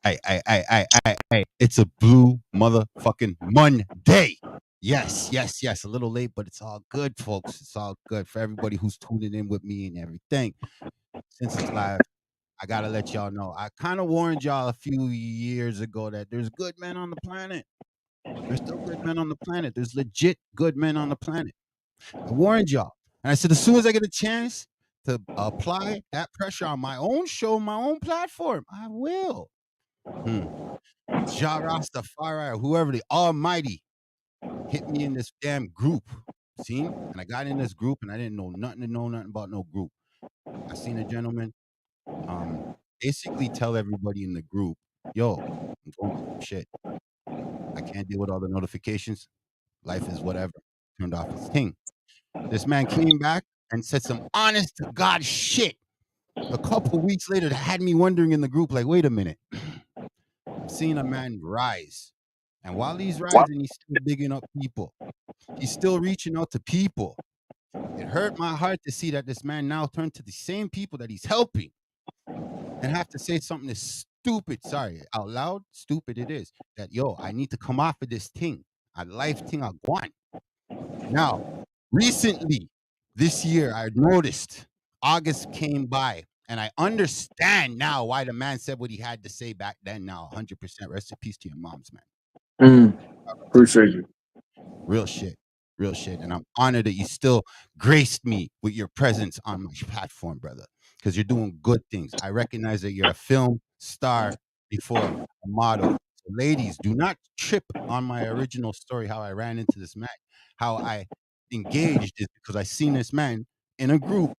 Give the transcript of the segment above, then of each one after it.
I. It's a blue motherfucking Monday. Yes, yes, yes. A little late, but it's all good, folks. It's all good for everybody who's tuning in with me and everything. Since it's live, I gotta let y'all know. I kind of warned y'all a few years ago that there's good men on the planet. There's still good men on the planet. There's legit good men on the planet. I warned y'all. And I said, as soon as I get a chance to apply that pressure on my own show, my own platform, I will. Hmm. Jah Rastafari, or whoever the Almighty, hit me in this damn group. Seen? And I got in this group and I didn't know nothing to know nothing about no group. I seen a gentleman um basically tell everybody in the group, yo, I'm going through some shit. I can't deal with all the notifications. Life is whatever. Turned off his thing. This man came back and said some honest to God shit. A couple weeks later, that had me wondering in the group, like, wait a minute. I'm seeing a man rise. And while he's rising, he's still bigging up people. He's still reaching out to people. It hurt my heart to see that this man now turned to the same people that he's helping and have to say something that's stupid. Sorry, out loud, stupid it is. That, yo, I need to come off of this thing. A life thing I want. Now, recently, this year, I noticed August came by, and I understand now why the man said what he had to say back then. Now, 100% rest in peace to your moms, man. To the Appreciate you. real shit, real shit. And I'm honored that you still graced me with your presence on my platform, brother, because you're doing good things. I recognize that you're a film star before a model. So ladies, do not trip on my original story, how I ran into this man, how I engaged is because I seen this man in a group.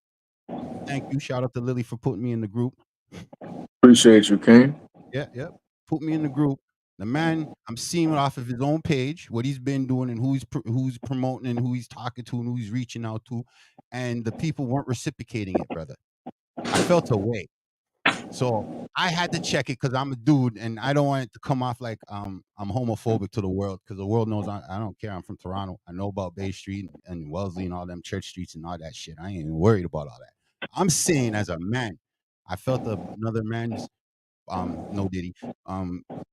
Thank you. Shout out to Lily for putting me in the group. Appreciate you, King. Yeah, yeah. Put me in the group. The man, I'm seeing it off of his own page, what he's been doing and who's promoting and who he's talking to and who he's reaching out to, and the people weren't reciprocating it, brother. I felt away, so I had to check it because I'm a dude and I don't want it to come off like I'm homophobic to the world because the world knows I don't care. I'm from Toronto. I know about Bay Street and Wellesley and all them church streets and all that shit. I ain't even worried about all that. I'm saying as a man, I felt another man's no Diddy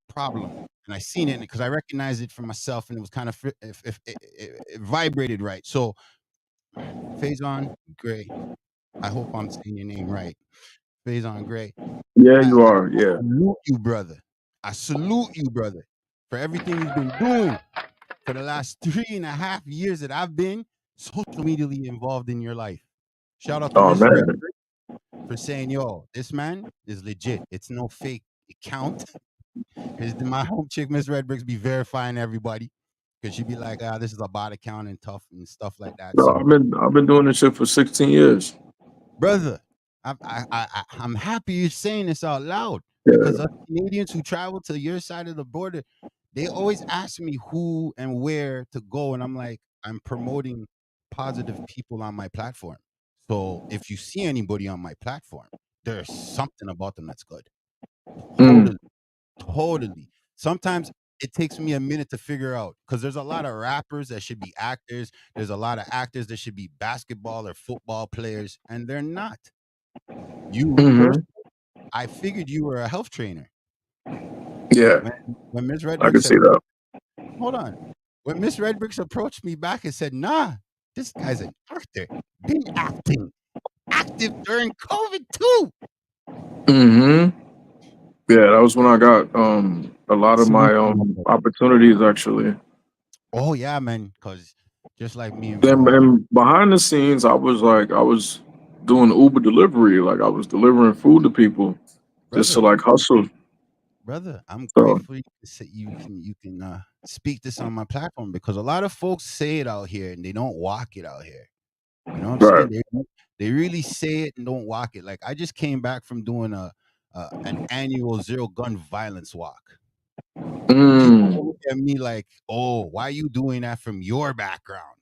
problem, and I seen it because I recognized it for myself, and it was kind of if it vibrated right. So Faison Gray, I hope I'm saying your name right. Faison Gray, Yeah, I you are. Yeah. salute you, brother. I salute you, brother, for everything you've been doing for the last 3.5 years that I've been social media involved in your life. Shout out to Oh Miss Red man. for saying, yo, this man is legit. It's no fake account. Because my home chick, Miss Redbricks, be verifying everybody. Because she be like, this is a bot account and tough and stuff like that. No, So, I've been doing this shit for 16 years. brother, I'm happy you're saying this out loud Yeah. because us Canadians who travel to your side of the border, they always ask me who and where to go. And I'm like, I'm promoting positive people on my platform. So if you see anybody on my platform, there's something about them that's good. Mm. Totally. Totally. Sometimes it takes me a minute to figure out because there's a lot of rappers that should be actors. There's a lot of actors that should be basketball or football players, and they're not. You Hmm. personally, I figured you were a health trainer. Yeah, When when Miss I can Redbricks see that. hold on. When Miss Redbricks approached me back and said, "Nah, this guy's an actor. Been acting, active during COVID too." Hmm. Yeah, that was when I got a lot of Salute my you, my brother. opportunities actually. Oh yeah, man. Because just like me and And behind the scenes, I was doing Uber delivery. Like I was delivering food to people just to brother, like hustle. brother, I'm So grateful you can speak this on my platform because a lot of folks say it out here and they don't walk it out here. You know what I'm right. saying? They really say it and don't walk it. Like I just came back from doing an annual zero gun violence walk. People Mm. look at me like, "Oh, why are you doing that from your background?"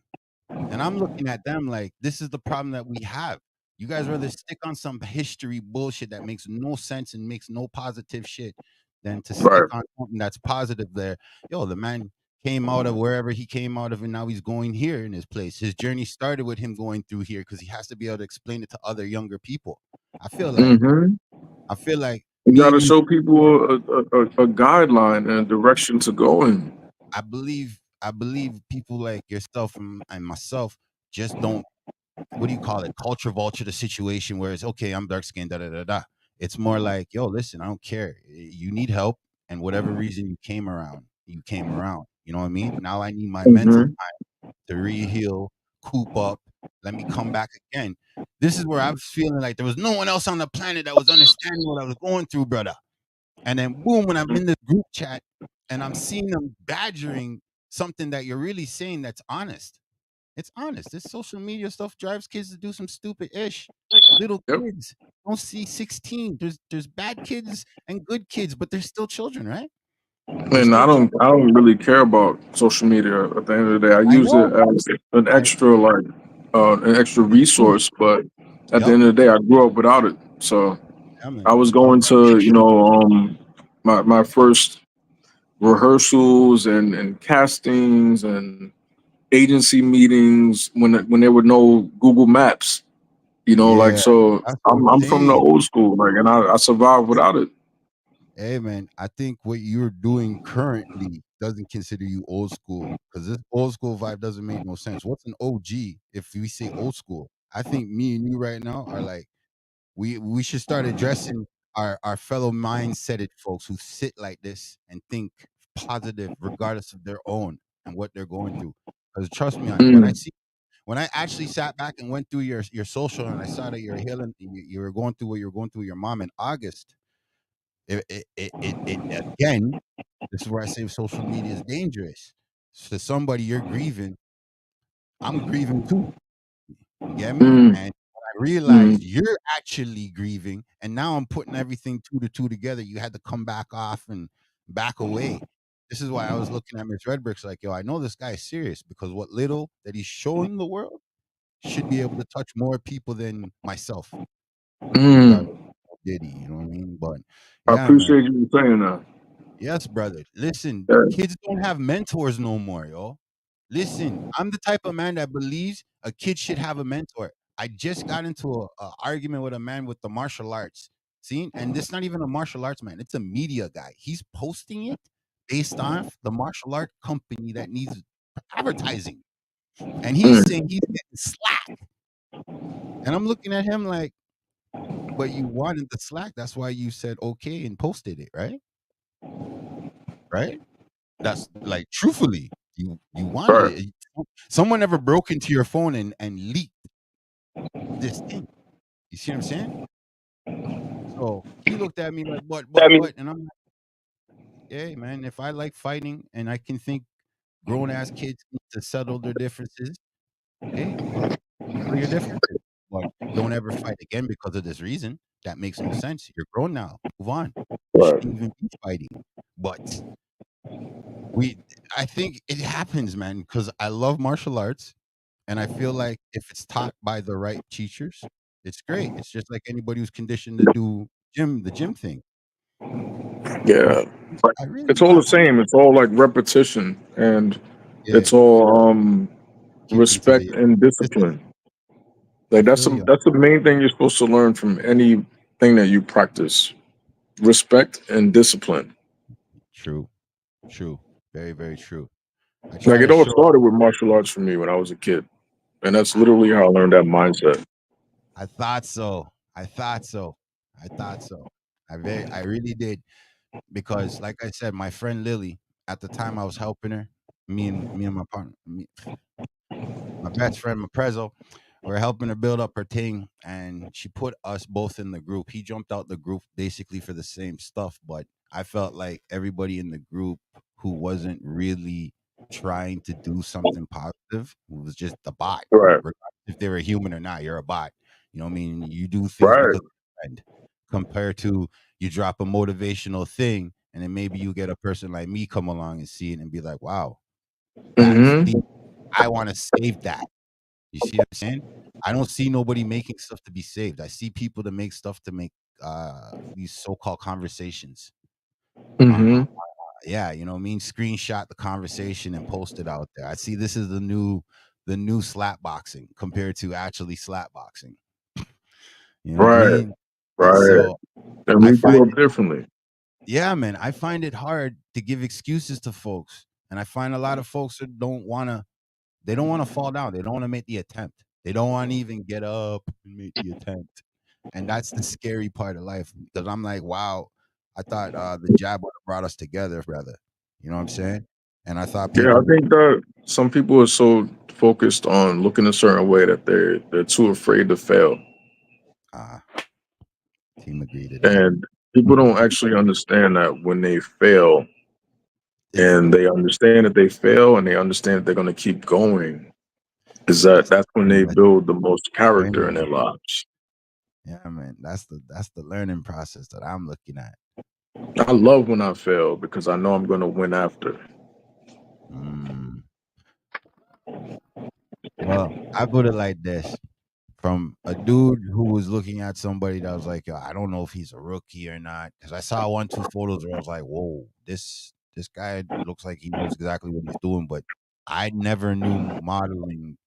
And I'm looking at them like, "This is the problem that we have. You guys rather stick on some history bullshit that makes no sense and makes no positive shit than to stick Right. on something that's positive there." Yo, the man came out of wherever he came out of, and now he's going here in his place. His journey started with him going through here because he has to be able to explain it to other younger people. I feel like Hmm. I feel like You Me got to and you, show people a guideline and a direction to go in. I believe people like yourself and myself just don't, what do you call it, culture vulture the situation where it's okay, I'm dark skinned, da da da da. It's more like, yo, listen, I don't care. You need help, and whatever reason you came around. You know what I mean? Now I need my mental Hmm. time to re-heal, coop up, let me come back again. This is where I was feeling like there was no one else on the planet that was understanding what I was going through, brother. And then boom, when I'm in the group chat and I'm seeing them badgering something that you're really saying that's honest. It's honest. This social media stuff drives kids to do some stupid ish. Little Yep. kids don't see 16. There's bad kids and good kids, but they're still children, right? They're And still children. I don't really care about social media at the end of the day. I I use it know. as I an extra Me too. resource, but at the Yep. end of the day, I grew up without it. So Yeah, I man. was I'm going to, my first rehearsals and castings and agency meetings when there were no Google Maps. Like yeah. so That's what I'm I'm from the saying. old school, like, and I survived without it. Hey man, I think what you're doing currently doesn't consider you old school, because this old school vibe doesn't make no sense. What's an OG if we say old school? I think me and you right now are like, we should start addressing our fellow mindseted folks who sit like this and think positive regardless of their own and what they're going through. Because trust me on it, Mm, when I actually sat back and went through your social and I saw that you're healing, you were going through what you were going through with your mom in August. It again, this is where I say social media is dangerous. To somebody you're grieving, I'm grieving too. You get me? mm, And I realized mm, you're actually grieving, and now I'm putting everything two to two together. You had to come back off and back away. This is why I was looking at Miss Redbricks like, yo, I know this guy is serious because what little that he's showing the world should be able to touch more people than myself, regardless mm. of Diddy. You know what I mean? But I yeah, man. appreciate you saying that. Yes, brother. Listen, Yeah. kids don't have mentors no more, yo. Listen, I'm the type of man that believes a kid should have a mentor. I just got into a argument with a man with the martial arts. See, and this not even a martial arts man; it's a media guy. He's posting it based on the martial art company that needs advertising, and he's Mm, saying he's getting slack. And I'm looking at him like, "But you wanted the slack. That's why you said okay and posted it, right? Right? That's like truthfully, you wanted right. it. Someone ever broke into your phone and leaked this thing. You see what I'm saying? So he looked at me like, I mean, what? And I'm like, hey man, if I like fighting and I can think grown ass kids need to settle their differences, hey, settle your differences. But don't ever fight again because of this reason. That makes no sense. You're grown now. Move on. You right. shouldn't even be fighting. But we I think it happens, man, because I love martial arts. And I feel like if it's taught by the right teachers, it's great. It's just like anybody who's conditioned to do the gym thing. But Yeah. Like, I really it's all the want same. It's all like repetition, and yeah, it's all keeping to respect the and listen, discipline. I Like feel you. that's the main thing you're supposed to learn from anything that you practice. Respect and discipline. True, true. Very, very true. I Like try it to all show started with martial arts for me when I was a kid, and that's literally how I learned that mindset. I thought so. I thought so. I thought so. I really did. Because like I said, my friend Lily, at the time I was helping her, me and my partner, my best friend, my prezzo, we're helping her build up her thing, and she put us both in the group. He jumped out the group basically for the same stuff, but I felt like everybody in the group who wasn't really trying to do something positive was just the bot. Right. Regardless if they were human or not, you're a bot. You know what I mean? You do things Right. because of a friend, compared to you drop a motivational thing and then maybe you get a person like me come along and see it and be like, wow, that's Mm-hmm. deep. I want to save that. You see what I'm saying? I don't see nobody making stuff to be saved. I see people that make stuff to make these so-called conversations. Mm-hmm. Yeah, you know what I mean? Screenshot the conversation and post it out there. I see this is the new slap boxing compared to actually slap boxing. You know what I Right. mean? And Right. so And I we grew find up differently. yeah, man, I find it hard to give excuses to folks. And I find a lot of folks that they don't want to fall down. They don't want to make the attempt. They don't want to even get up and make the attempt. And that's the scary part of life because I'm like, wow, I thought the jab would have brought us together, brother. You know what I'm saying? And I thought Yeah, I people, think that some people are so focused on looking a certain way that they're too afraid to fail. uh, team agree to that. And people don't actually understand that when they fail It's and they understand that they fail and they understand that they're going to keep going, is that it's that's when they that's build the most character in training. their lives. Yeah, man. That's the learning process that I'm looking at. I love when I fail because I know I'm going to win after. Mm. Well, I put it like this. From a dude who was looking at somebody that was like, "Yo, I don't know if he's a rookie or not," because I saw 1, 2 photos where I was like, "Whoa, this guy looks like he knows exactly what he's doing." But I never knew modeling.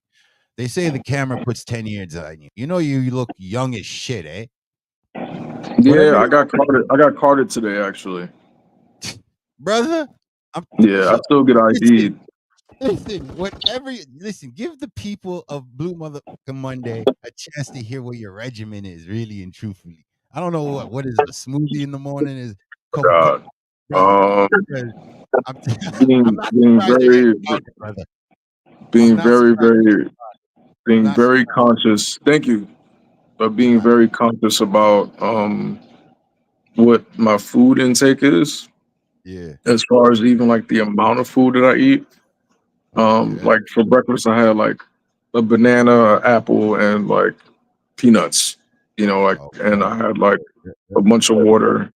They say the camera puts 10 years on you. You know, you look young as shit, eh? Yeah, Whatever, I got carded. I got carded today, actually. brother. I'm Yeah, I still get listen. ID'd. Listen, listen, give the people of Blue Motherfucking Monday a chance to hear what your regimen is, really and truthfully. I don't know what is a smoothie in the morning is Coca Cola, God, brother. um, Because I'm I'm being not being surprised you're getting very carded, brother. I'm being not very surprised. very I'm being not very surprised. conscious. Thank you, but being Uh, very conscious about what my food intake is, yeah. as far as even like the amount of food that I eat. Okay. Like for breakfast, I had like a banana, an apple, and like peanuts. Like, and Okay. I had like Yeah, a yeah. bunch of water.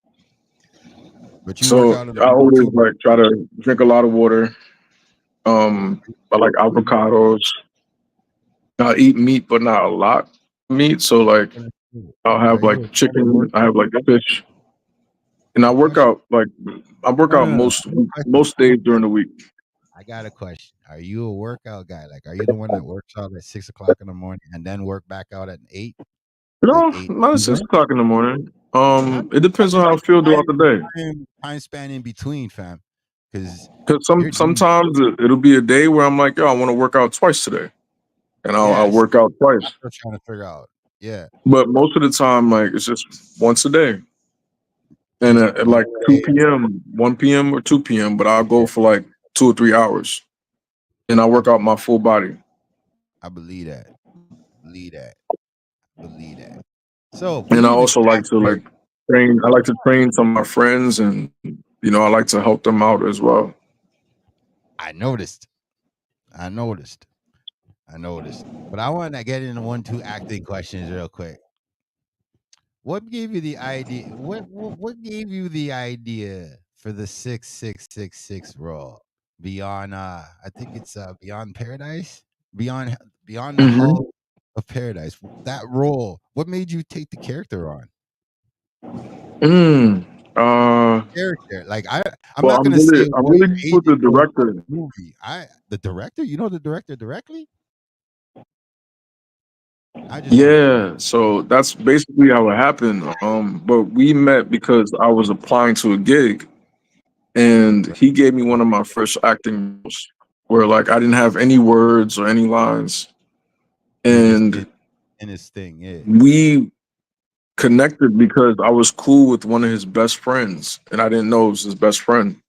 But you work So out in the I morning always too, like try to drink a lot of water. bro. I like avocados. I eat meat, but not a lot of meat. So like I'll Are have you a like chicken. I workout? have like fish, and I work Question. out like I work No, out no, no. I have a question. most I have a days during question. the week. I got a question. Are you a workout guy? Like, are you the one that works out at 6 o'clock in the morning and then work back out at 8, like No, 8 not at six p.m.? o'clock in the morning. Not It depends on how I like feel throughout time, the day. time span in between, fam. Because Because you're doing, sometimes it'll be a day where I'm like, yo, I want to work out twice today, and I'll yes, work out twice. that's what I'm trying to figure out. Yeah, But most of the time, like it's just once a day, and just at one like two day. p.m., 1 p.m. or 2 p.m. But I'll go Yeah, for like 2 or 3 hours, and I I, work out my full body. I believe that. Believe that. Believe that. So And I being an also like to actor, like train. I like to train some of my friends, and I like to help them out as well. I noticed. I noticed. I noticed. But I want to get into 1, 2 acting questions real quick. What gave you the idea? What gave you the idea for the 6666 role? Beyond I think it's Beyond Paradise? Beyond Beyond the Hmm. Hall of Paradise. That role, what made you take the character on? Mm. Uh, Character. Like I'm well, not gonna say I'm what really your good with the agent told you about director. the movie. The director? You know the director directly? I just don't. Yeah, so that's basically how it happened. But we met because I was applying to a gig, and he gave me one of my first acting roles, where like I didn't have any words or any lines, You're just and in his thing, yeah. we connected because I was cool with one of his best friends, and I didn't know it was his best friend.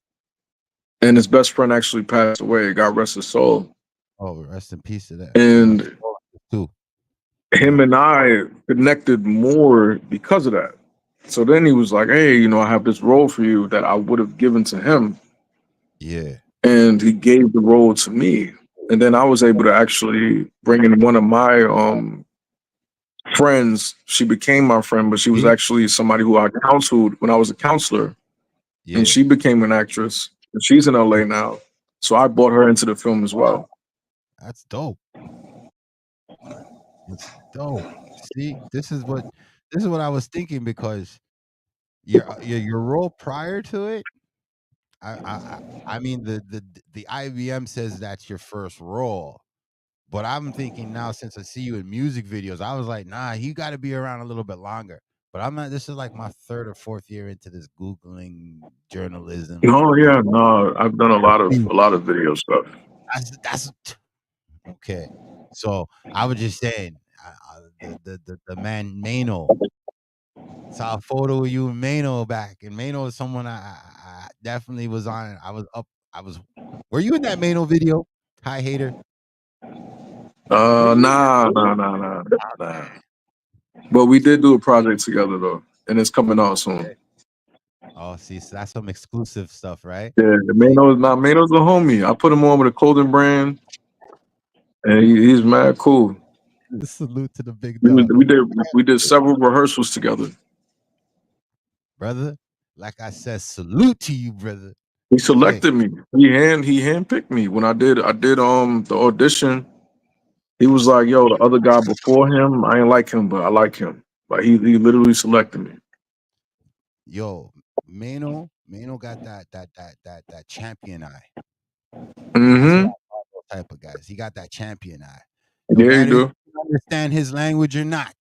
And his best friend actually passed away. God rest his soul. Oh, rest in peace to that. My And condolences too. him Yeah. and I connected more because of that. So then he was like, "Hey, I have this role for you that I would have given to him," Yeah. and he gave the role to me. And then I was able to actually bring in one of my friends. She became my friend, but she was See? actually somebody who I counseled when I was a counselor, and Yeah. she became an actress. And she's in LA now, so I brought her into the film as well. That's dope. It's dope. See, this is what I was thinking because your role prior to it, I I I I mean the IBM says that's your first role. But I'm thinking now since I see you in music videos, I was like, nah, he got to be around a little bit longer. But I'm not. This is like my 3rd or 4th year into this Googling journalism. Oh yeah, no, I've done a lot of video stuff. That's okay. So I was just saying, the man Mano, saw a photo of you and Mano back, and Mano is someone I definitely was on. I was up. I was. Were you in that Mano video, Kai Hater? Were you in that? Nah. But we did do a project together though, and it's coming out soon. Okay. Oh, see, so that's some exclusive stuff, right? Yeah, See, Mano's a homie. I put him on with a clothing brand, and he's mad cool. salute to the big dog, We did several rehearsals together. brother. Like I said, salute to you, brother. He Okay. selected me. He handpicked me when I did the audition. He was like, "Yo, the other guy before him, I ain't like him, but I like him." Like he literally selected me. Yo, Mano got that champion eye. That's what Mm-hmm. I call those type of guys. He got that champion eye. No Yeah, you matter if do. you understand his language or not,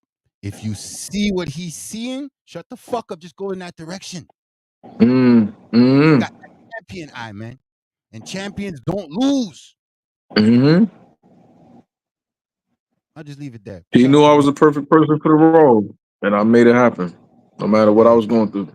if you see what he's seeing, shut the fuck up. Just go in that direction. Mm-hmm. Got that champion eye, man. And champions don't lose. Mm-hmm. I'll just leave it there. He Shout out knew to I was big. the perfect person for the role, and I made it happen, no matter what I Hey, was going through.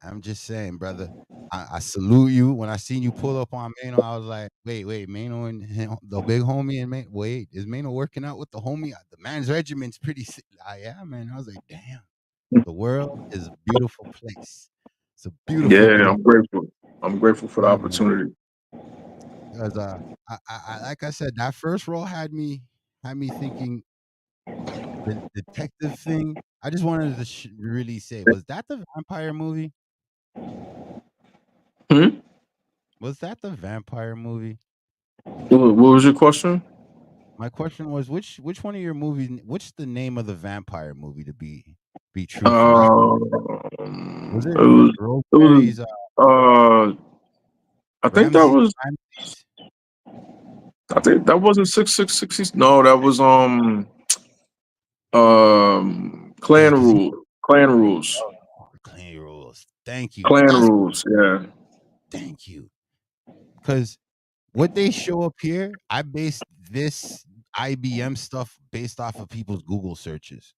I'm just saying, brother. I salute you. When I seen you pull up on Mano, I was like, wait, Mano and the big homie and Mano. Wait, is Mano working out with the homie? The man's regiment's pretty sick. Yeah, man. I was like, damn. The world is a beautiful place. It's a beautiful, Yeah, beautiful. I'm grateful. I'm grateful for the Yeah, man. opportunity. Because I like I said, that first role had me thinking the detective thing. I just wanted to really say, was that the vampire movie? Hmm? Was that the vampire movie? What was your question? My question was, which one of your movies? What's the name of the vampire movie to be truthful? That's was it It was Rosemary's uh I think that Ramsey? was Ramsey's? I think that wasn't 666. No, that was Yeah, Clan because he. Rule. Clan Rules. Oh, Clean Rules. Thank you. Clan That's Rules, yeah. thank you. Because what they show up here, I based this IBM stuff based off of people's Google searches.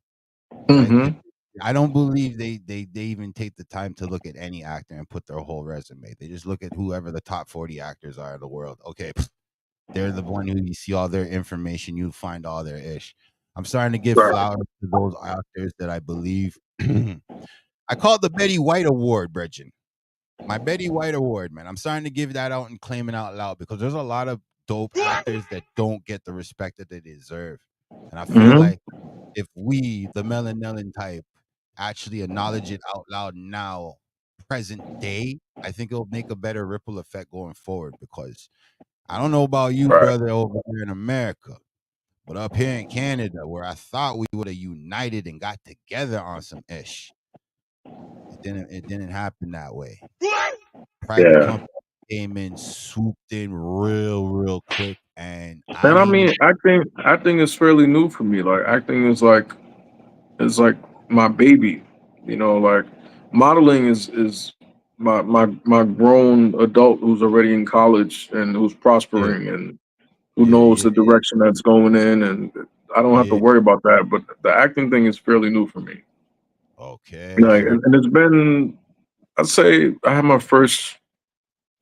Right? Mm-hmm. I don't believe they even take the time to look at any actor and put their whole resume. They just look at whoever the top 40 actors are in the world. Okay, they're the one who you see all their information, you find all their ish. I'm starting to give Right. flowers to those actors that I believe. I call it the Betty White Award, Bridget. My Betty White Award, man. I'm starting to give that out and claim it out loud because there's a lot of dope actors that don't get the respect that they deserve. And I feel Mm-hmm. like if we, the Melanellan type, actually acknowledge it out loud now, present day, I think it'll make a better ripple effect going forward. Because I don't know about you, Right. brother, over here in America, but up here in Canada, where I thought we would have united and got together on some ish, it didn't happen that way. Private Yeah. company came in, swooped in real quick, and I And I mean, mean acting is fairly new for me. Like acting is like my baby. You know, like modeling is my grown adult who's already in college and who's yeah, prospering and who yeah, knows yeah, the direction that's going in, and I don't have to yeah. worry about that. But the acting thing is fairly new for me. Okay, Like, so and it's been, I'd say I had my first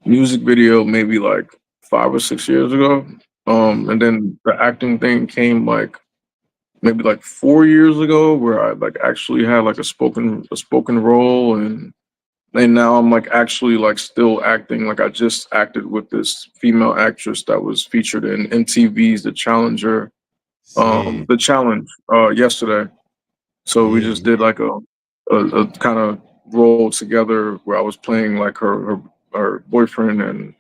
music video maybe like 5 or 6 years ago. mhm, And then the acting thing came like maybe like 4 years ago, where I like actually had like a spoken role, and now I'm like actually like still acting. Like I just acted with this female actress that was featured in MTV's see, The Challenge, yesterday. So we yeah, just yeah. did like a kind of role together where I was playing like her boyfriend, and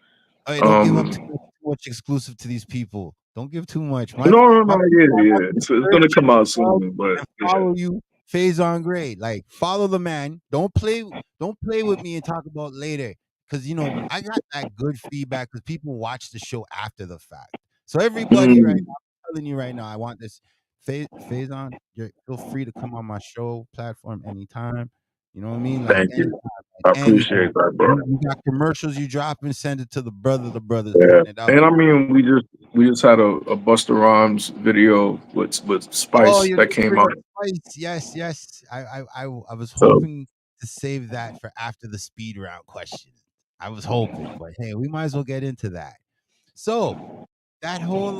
Hey, don't give up um too much exclusive to these people. Don't give too much. My no, yeah, people are about yeah. to It's gonna search come out you soon, but and yeah. follow you. Faison Gray, like follow the man. Don't play with me and talk about later. Cause I got that good feedback because people watch the show after the fact. So everybody right Mm, now, I'm telling you right now, I want this. Faison, feel free to come on my show platform anytime. You know what I mean? Like Thank anytime, you. I anytime. appreciate that, bro. You got commercials you dropping, send it to the brother. The brother's Yeah, putting it out. and I mean, we just had a Busta Rhymes video with Oh, Spice you that did came bring out. up Spice. Yes, yes. I was So hoping to save that for after the speed round question. I was hoping, but hey, we might as well get into that. So that whole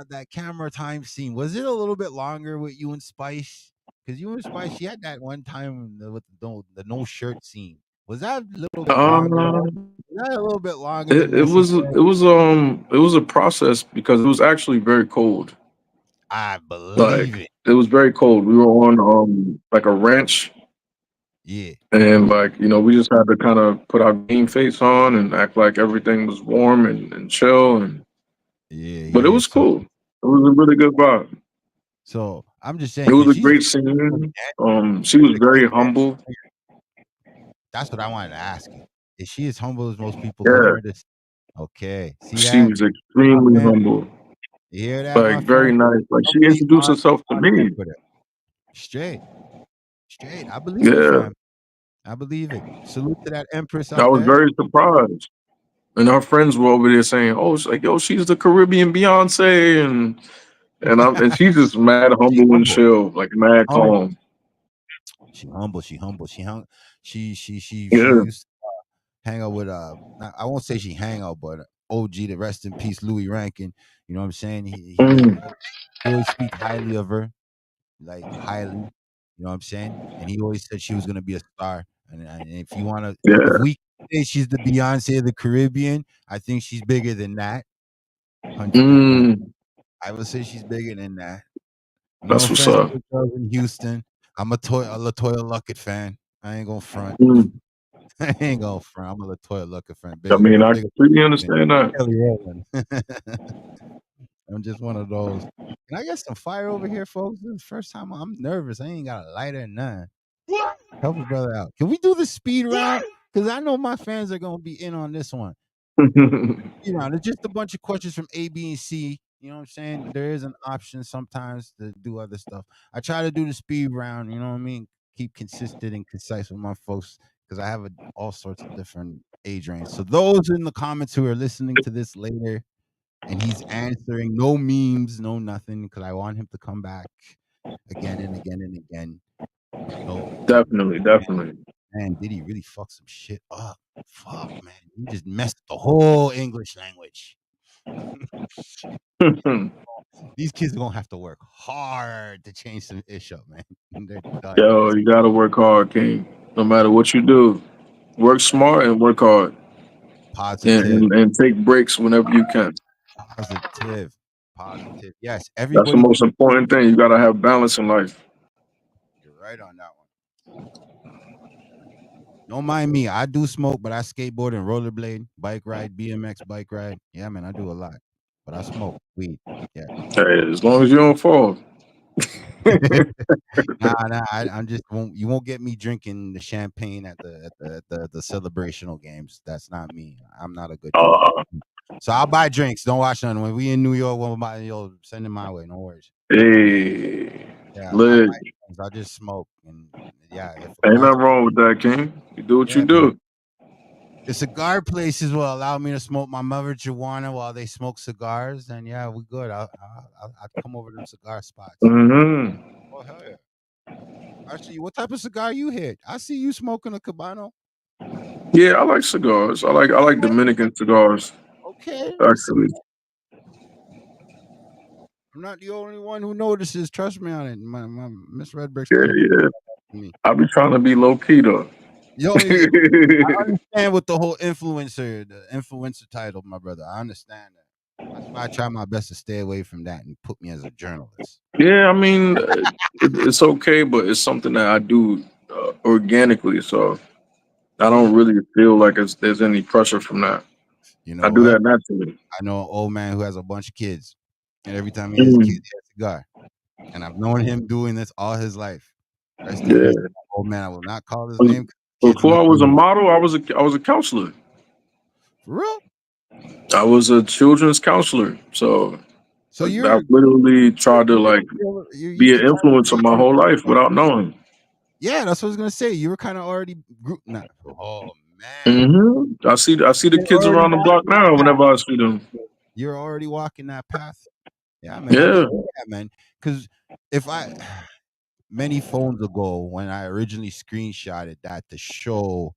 that camera time scene, was it a little bit longer with you and Spice? Because you and Spice, she had that one time with the no shirt scene. Was that a little bit longer? um, Was that a little bit longer than it was necessary? it was a process because it was actually very cold. I Like believe it. it was very cold. We were on like a ranch, Yeah, and like we just had to kind of put our game face on and act like everything was warm and chill. And yeah, but it yeah. was cool. It was a really good vibe. So I'm just It saying was because a she's great very scene. She was physically very advanced. humble. That's what I wanted to ask you. Is she as humble as most people Yeah, claim her to? Okay, see she that, was my extremely fam? humble. You hear that, Like my very fam? nice. Like she Nobody introduced on herself to deck me. with her. Straight, straight. I believe it, Yeah, fam. I believe it. Salute to that empress I out was there. very surprised. And her friends were over there saying, "Oh, it's like yo, she's the Caribbean Beyonce," and she's just mad She humble and humble, chill, like mad humble. calm. She humble. She humble. She hung. She Yeah. used to hang out with I won't say she hang out, but OG, the rest in peace, Louis Rankin. You know what I'm saying? Mm, He always speak highly of her, like highly. You know what I'm saying? And he always said she was gonna be a star. And if you wanna, if yeah. we say she's the Beyonce of the Caribbean, I think she's bigger than that. 100%. Mm, I would say she's bigger than that. No that's what's offense to up. the girls in Houston. I'm a Latoya Luckett fan. I ain't gonna front. Mm. I ain't gonna front. I'm a Latoya Luckett fan. I Big, mean, I big completely understand that. Kelly Rowland. I'm just one of those. Can I get some fire over here, folks? This is the first time I'm nervous. I ain't got a lighter or none. Help a brother out. Can we do the speed round? Because I know my fans are gonna be in on this one. You know, there's just a bunch of questions from A, B, and C. You know what I'm saying? There is an option sometimes to do other stuff. I try to do the speed round, you know what I mean? Keep consistent and concise with my folks because I have all sorts of different age range. So those in the comments who are listening to this later and he's answering no memes, no nothing, because I want him to come back again and again and again. So Definitely, definitely. man, did he really fuck some shit up? Fuck, man. He just messed up the whole English language. These kids are gonna have to work hard to change some ish up, man. They're done. Yo, you gotta work hard, King. No matter what you do, work smart and work hard, and Positive, and take breaks whenever you can. positive, positive. Yes, That's the everybody. most important thing. You gotta have balance in life. You're right on that one. Don't mind me. I do smoke, but I skateboard and rollerblade, bike ride, BMX bike ride. Yeah, man, I do a lot. But I smoke weed. Yeah. Hey, as long as you don't fall. Nah. I'm just won't. You won't get me drinking the champagne at the celebrational games. That's not me. I'm not a good drinker. Uh, So I'll buy drinks. Don't watch none. When we in New York, we'll buy. You'll send it my way. No worries. hey, Yeah, I'll lit. buy drinks. I'll just smoke. And yeah, if a Ain't bar, nothing wrong with that, King. You do what you yeah, man. do. If cigar places will allow me to smoke my marijuana while they smoke cigars, then yeah, we good. I'll come over to them cigar spots. Hmm. Oh hell yeah! Actually, what type of cigar you hit? I see you smoking a Cabano. Yeah, I like cigars. I like Okay, Dominican cigars. okay. Actually, I'm not the only one who notices. Trust me on it. My Miss Redbrick's yeah, trying to get yeah. me. I be trying to be low key though. Yo, yeah, I understand with the whole the influencer title, my brother. I understand that. That's why I try my best to stay away from that and put me as a journalist. Yeah, I mean, it's okay, but it's something that I do organically, so I don't really feel like there's any pressure from that. You I know do what? that naturally. I know an old man who has a bunch of kids, and every time he has kids, Mm, he has a cigar. And I've known him doing this all his life. Rest in peace, yeah. old man. I will not call his name. 'Cause kids Before I listen was to a him. model, I was a counselor. For real. I was a children's counselor. So So I've literally tried to like be an influencer my whole life without knowing. Yeah, that's what I was gonna say. You were kind of already oh man. Mm-hmm. I see the kids around the block now whenever I see them. You're already walking that path. Yeah, man. Yeah. Man. Because if many phones ago, when I originally screenshotted that to show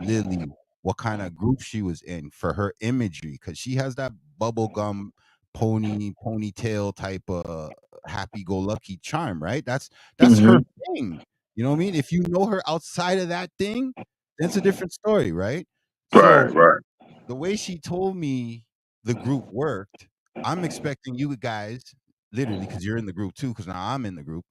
Lily what kind of group she was in for her imagery, because she has that bubblegum ponytail type of happy-go-lucky charm, right? That's her thing. You know what I mean? If you know her outside of that thing, that's a different story, right? So Right. the way she told me the group worked, I'm expecting you guys, literally, because you're in the group too, because now I'm in the group.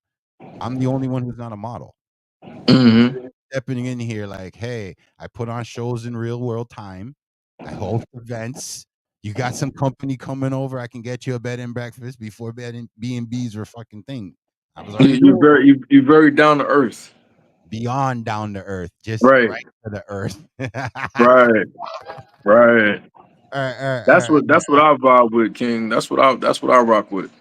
I'm the only one who's not a model. Mm-hmm. Stepping in here like, hey, I put on shows in real world time. I host events. You got some company coming over. I can get you a bed and breakfast before bed and B&Bs were fucking thing. I was already doing You're very down to earth. beyond down to earth, just Right to the earth. Right. That's what I vibe with, King. That's what I rock with.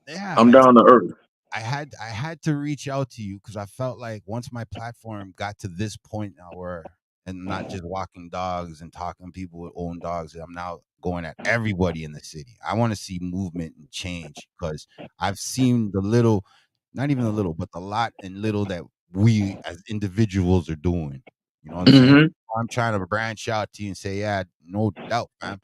Yeah, I'm man. down to earth. I had to reach out to you because I felt like once my platform got to this point now where and not just walking dogs and talking to people with own dogs, I'm now going at everybody in the city. I want to see movement and change because I've seen the little, not even a little, but the lot and little that we as individuals are doing. You know what I'm saying? I'm trying to branch out to you and say, yeah, no doubt, man.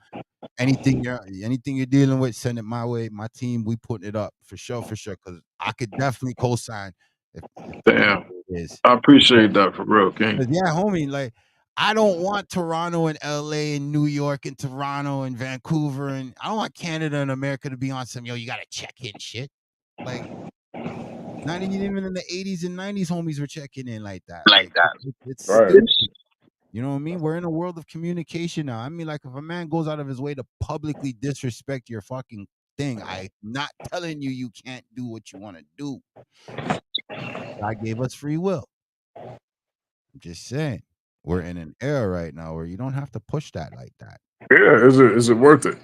Anything you're dealing with, send it my way. My team, we putting it up for sure, because I could definitely co-sign if Damn. it is. I appreciate that for real, King. Yeah, homie, like I don't want Toronto and LA and New York and Toronto and Vancouver and I don't want Canada and America to be on some you gotta check in shit. Like not even in the 80s and 90s, homies were checking in like that. Like it's Right. you know what I mean? We're in a world of communication now. I mean, like, if a man goes out of his way to publicly disrespect your fucking thing, I'm not telling you can't do what you want to do. God gave us free will. I'm just saying, we're in an era right now where you don't have to push that like that. Yeah, is it worth it?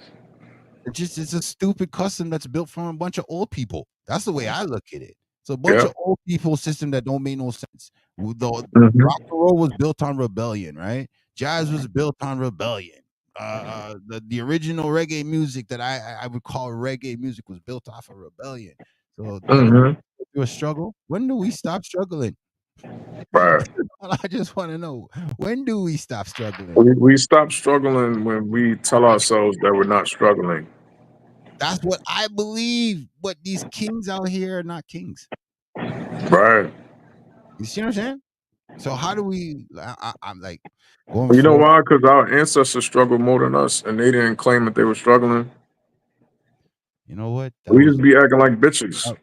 It's a stupid custom that's built from a bunch of old people. That's the way I look at it. It's a bunch of old people system that don't make no sense. Rock and roll was built on rebellion, right? Jazz was built on rebellion. The original reggae music that I would call reggae music was built off of rebellion. So through a struggle. When do we stop struggling? Right. I just want to know, when do we stop struggling? We stop struggling when we tell ourselves that we're not struggling. That's what I believe. But these kings out here are not kings. Right. You see what I'm saying? So how do we? I'm like going. You know why? Because our ancestors struggled more than us, and they didn't claim that they were struggling. You know what? We just be acting like bitches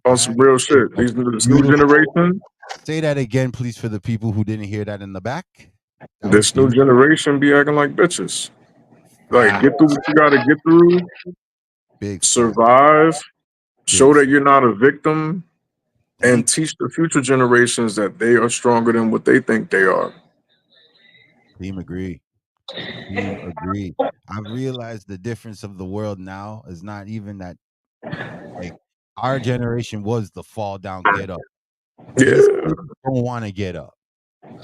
on some real shit. This new generation. Say that again, please, for the people who didn't hear that in the back. This new generation be acting like bitches. Like, get through what you gotta get through. Survive. Show that you're not a victim. And teach the future generations that they are stronger than what they think they are. Team agree. I've realized the difference of the world now is not even that. Like our generation was the fall down, get up. These kids don't want to get up.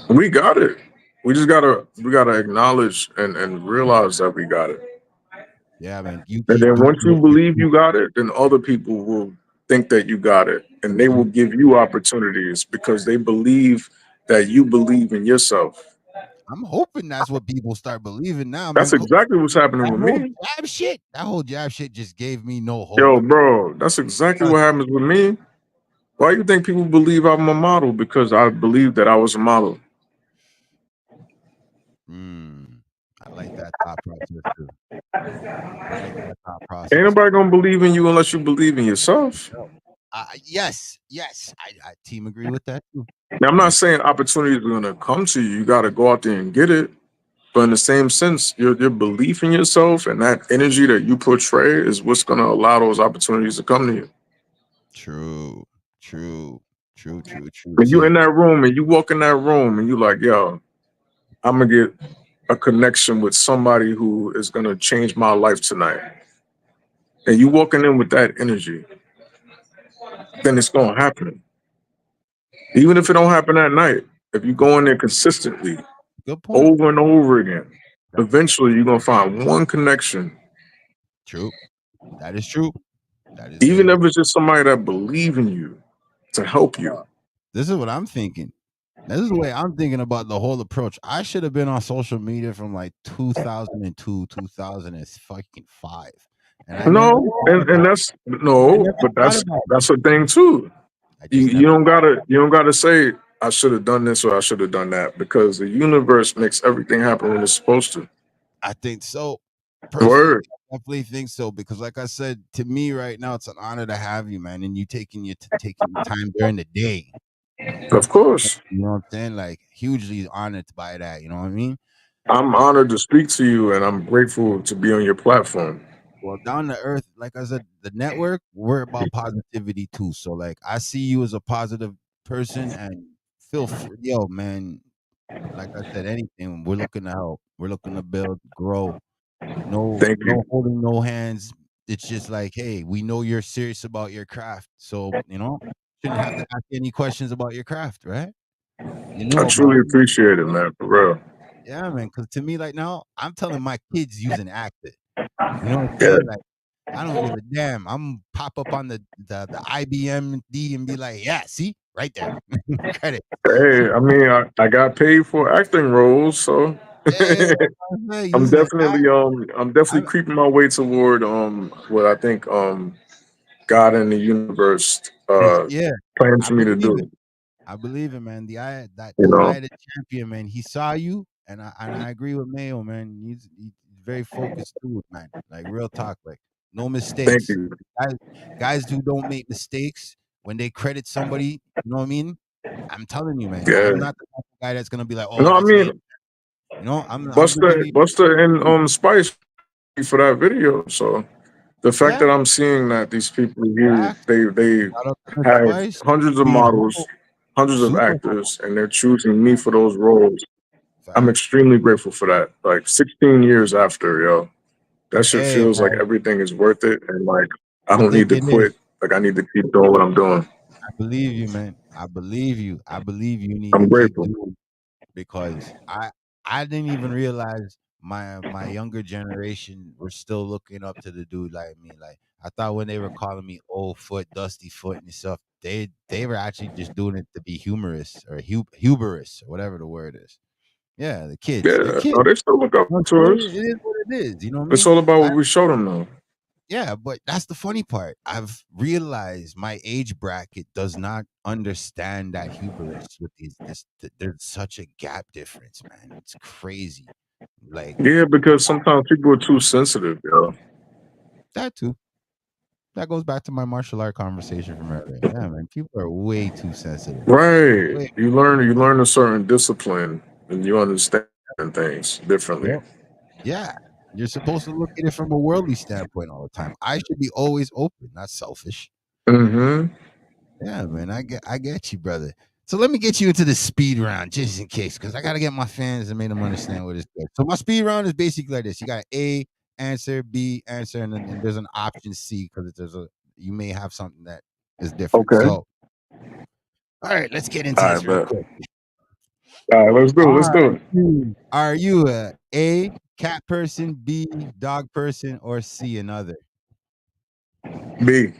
We got it. We just gotta acknowledge and realize that we got it. Yeah, man. And then once you believe you got it, then other people will think that you got it, and they will give you opportunities because they believe that you believe in yourself. I'm hoping that's what people start believing now, man. That's exactly what's happening with me. That whole jab shit just gave me no hope. Yo, bro, that's exactly what happens with me. Why you think people believe I'm a model? Because I believe that I was a model. I like that thought process too. Ain't nobody gonna believe in you unless you believe in yourself. Yes. I team agree with that too. Now, I'm not saying opportunities are gonna come to you. You gotta go out there and get it. But in the same sense, your belief in yourself and that energy that you portray is what's gonna allow those opportunities to come to you. True. When you in that room and you walk in that room and you like, yo, I'm gonna get a connection with somebody who is gonna change my life tonight. and you walking in with that energy, then it's gonna happen. Even if it don't happen at night, if you go in there consistently, Good point. over and over again, That's eventually you're gonna find one connection. true. That is true. That is Even very if true. it's just somebody that believe in you to help you. This is what I'm thinking. This is the way I'm thinking about the whole approach. I should have been on social media from like 2002, 2005, and I never No, thought and about. that's I no, never but thought about it. that's a thing too. I You just never thought. you don't gotta say I should have done this or I should have done that because the universe makes everything happen when it's supposed to. I think so. Personally, Word, I definitely think so because, like I said, to me right now, it's an honor to have you, man, and you taking your time during the day. of course. You know what I'm saying? Like hugely honored by that. You know what I mean? I'm Like, honored to speak to you, and I'm grateful to be on your platform. well, down to earth, like I said, the network, we're about positivity too. So, like, I see you as a positive person, and feel free, yo, man. Like I said, anything. We're looking to help. We're looking to build, grow. No, Thank no you. holding no hands. It's just like, hey, we know you're serious about your craft, so shouldn't have to ask any questions about your craft, right? You I know about truly it. appreciate it, man. For real. Yeah, man. Because to me, like now, I'm telling my kids using Active. You know what I'm Yeah. saying? Like, I don't give a damn. I'm pop up on the IBM D and be like, yeah, see, right there, credit. Hey, I mean, I got paid for acting roles, so Yeah, using it. I'm definitely I'm, creeping my way toward what I think God and the universe yeah, plans I for me to believe do. it. I believe it, man. You The eye know, of the champion, man. He saw you, and I agree with Mayo, man. He's very focused too, man. Like real talk, like no thank mistakes. you. Guys, guys who don't make mistakes when they credit somebody, you know what I mean? I'm telling you, man. Yeah. I'm not the type of guy that's gonna be like, oh, No, I that's mean, lame. I'm gonna give you. Buster and Spice for that video. So the fact Yeah, that I'm seeing that these people here, facts. they Shout out to Miss have Spice hundreds of being models, humble, hundreds of super humble. actors, and they're choosing me for those roles. I'm Facts. extremely grateful for that. Like 16 years after, yo, that shit Hey, feels like man, everything is worth it, and like I I don't need think to it is. quit. Like I need to keep doing what I'm doing. I believe you, man. I believe you. I believe you need to I'm keep grateful. doing because I didn't even realize my younger generation were still looking up to the dude like me. Like I thought when they were calling me old foot, dusty foot and stuff, they were actually just doing it to be humorous or hubris or whatever the word is. Yeah, the kids. They're Yeah, kids. no, they still look up You know what to I'm us. saying? It is what it is. You know what I It's mean? all about what we show them, though. Yeah, but that's the funny part. I've realized my age bracket does not understand that hubris with there's such a gap difference, man. It's crazy. Like Yeah, because sometimes people are too sensitive, yo. that too. That goes back to my martial art conversation from earlier. Yeah, man. People are way too sensitive. Right. Wait, You learn a certain discipline and you understand things differently. yep. Yeah. You're supposed to look at it from a worldly standpoint all the time. I should be always open, not selfish. Mm-hmm. Yeah, man, I get you, brother. So let me get you into the speed round just in case, because I gotta get my fans and make them understand what it's good. So my speed round is basically like this: you got A answer, B answer, and then there's an option C because there's a you may have something that is different. Okay. So all right, let's get into All this right, real but quick. all right, let's do it. Let's Are do it. you a cat person, B dog person, or C another? B.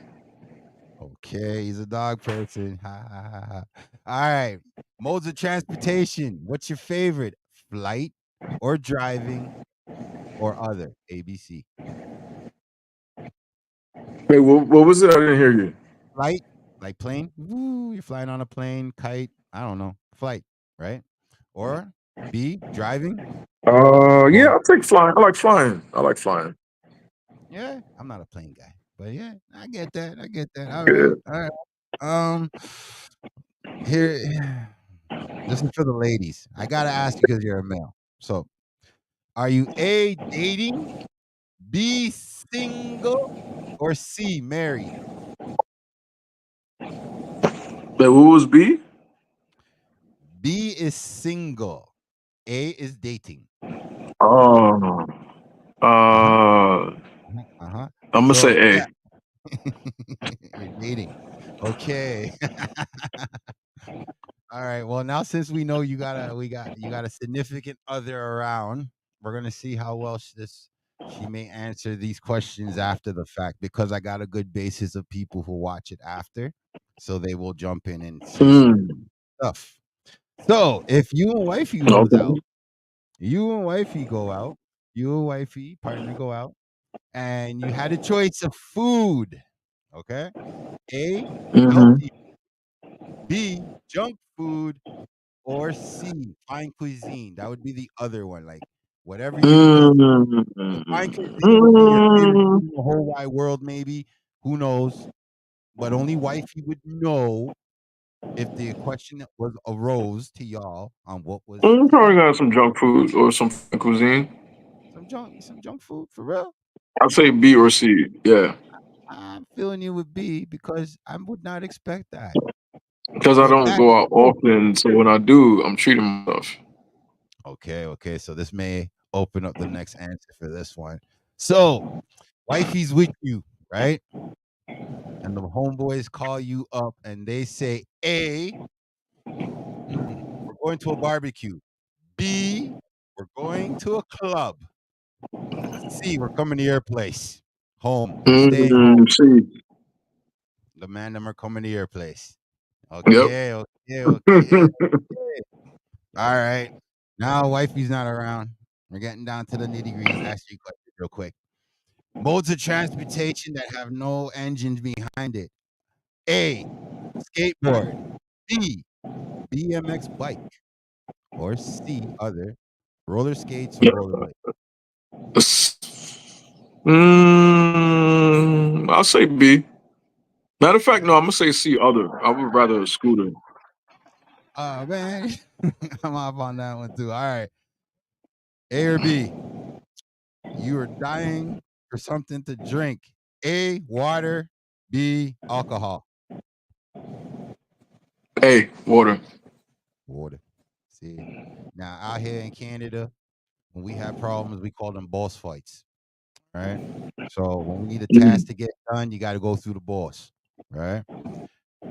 Okay, he's a dog person. Ha, ha, ha, ha. All right. Modes of transportation. What's your favorite? Flight or driving or other? ABC. Wait, what was it? I didn't hear you. Flight, like plane. Woo, you're flying on a plane, kite. I don't know. Flight, right? Or B, driving. Yeah, Or I'll take flying. I like flying. I like flying. yeah, I'm not a plane guy, but yeah, I get that. I get that. All right, Yeah. all right. Um, here, this is for the ladies. I gotta ask you because you're a male. So, are you A, dating, B, single, or C, married? Wait, what was B? B is single. A is dating. Oh, Uh-huh. uh, Uh-huh. I'm gonna So say yeah, A. you're dating. Okay. All right. Well, now since we know you got a significant other around, we're gonna see how well she may answer these questions after the fact because I got a good basis of people who watch it after, so they will jump in and say some Mm. stuff. So if you and wifey goes Okay. out, you and wifey go out, you and wifey partner go out, and you had a choice of food. Okay, A, Mm-hmm. healthy, B, junk food, or C, fine cuisine. That would be the other one. Like whatever you eat. So fine cuisine would be your favorite Mm-hmm. food in the whole wide world, maybe. Who knows? But only wifey would know if the question that was arose to y'all on what was I'm the probably answer. got some junk food or some cuisine. Some junk food for real. I'd say B or C. Yeah, I'm feeling you with B because I would not expect that. because I But don't back go out often, so when I do, I'm treating myself. okay. So this may open up the next answer for this one. So wifey's with you, right? And the homeboys call you up and they say, A, we're going to a barbecue. B, we're going to a club. C, we're coming to your place. Home. We're staying home. C. The man them are coming to your place. Yep. Okay. All right. Now wifey's not around. We're getting down to the nitty gritty. Ask you a question real quick. Modes of transportation that have no engines behind it. A, skateboard. B, BMX bike. Or C, other, roller skates or rollerblade. I'll say B. Matter of fact, no, I'm gonna say C. Other. I would rather a scooter. Oh man, I'm off on that one too. All right, A or B? You are dying for something to drink. A, water. B, alcohol. A. Water. Water. See, now out here in Canada, when we have problems, we call them boss fights. Right. So when we need a task Mm-hmm. to get done, you got to go through the boss. Right.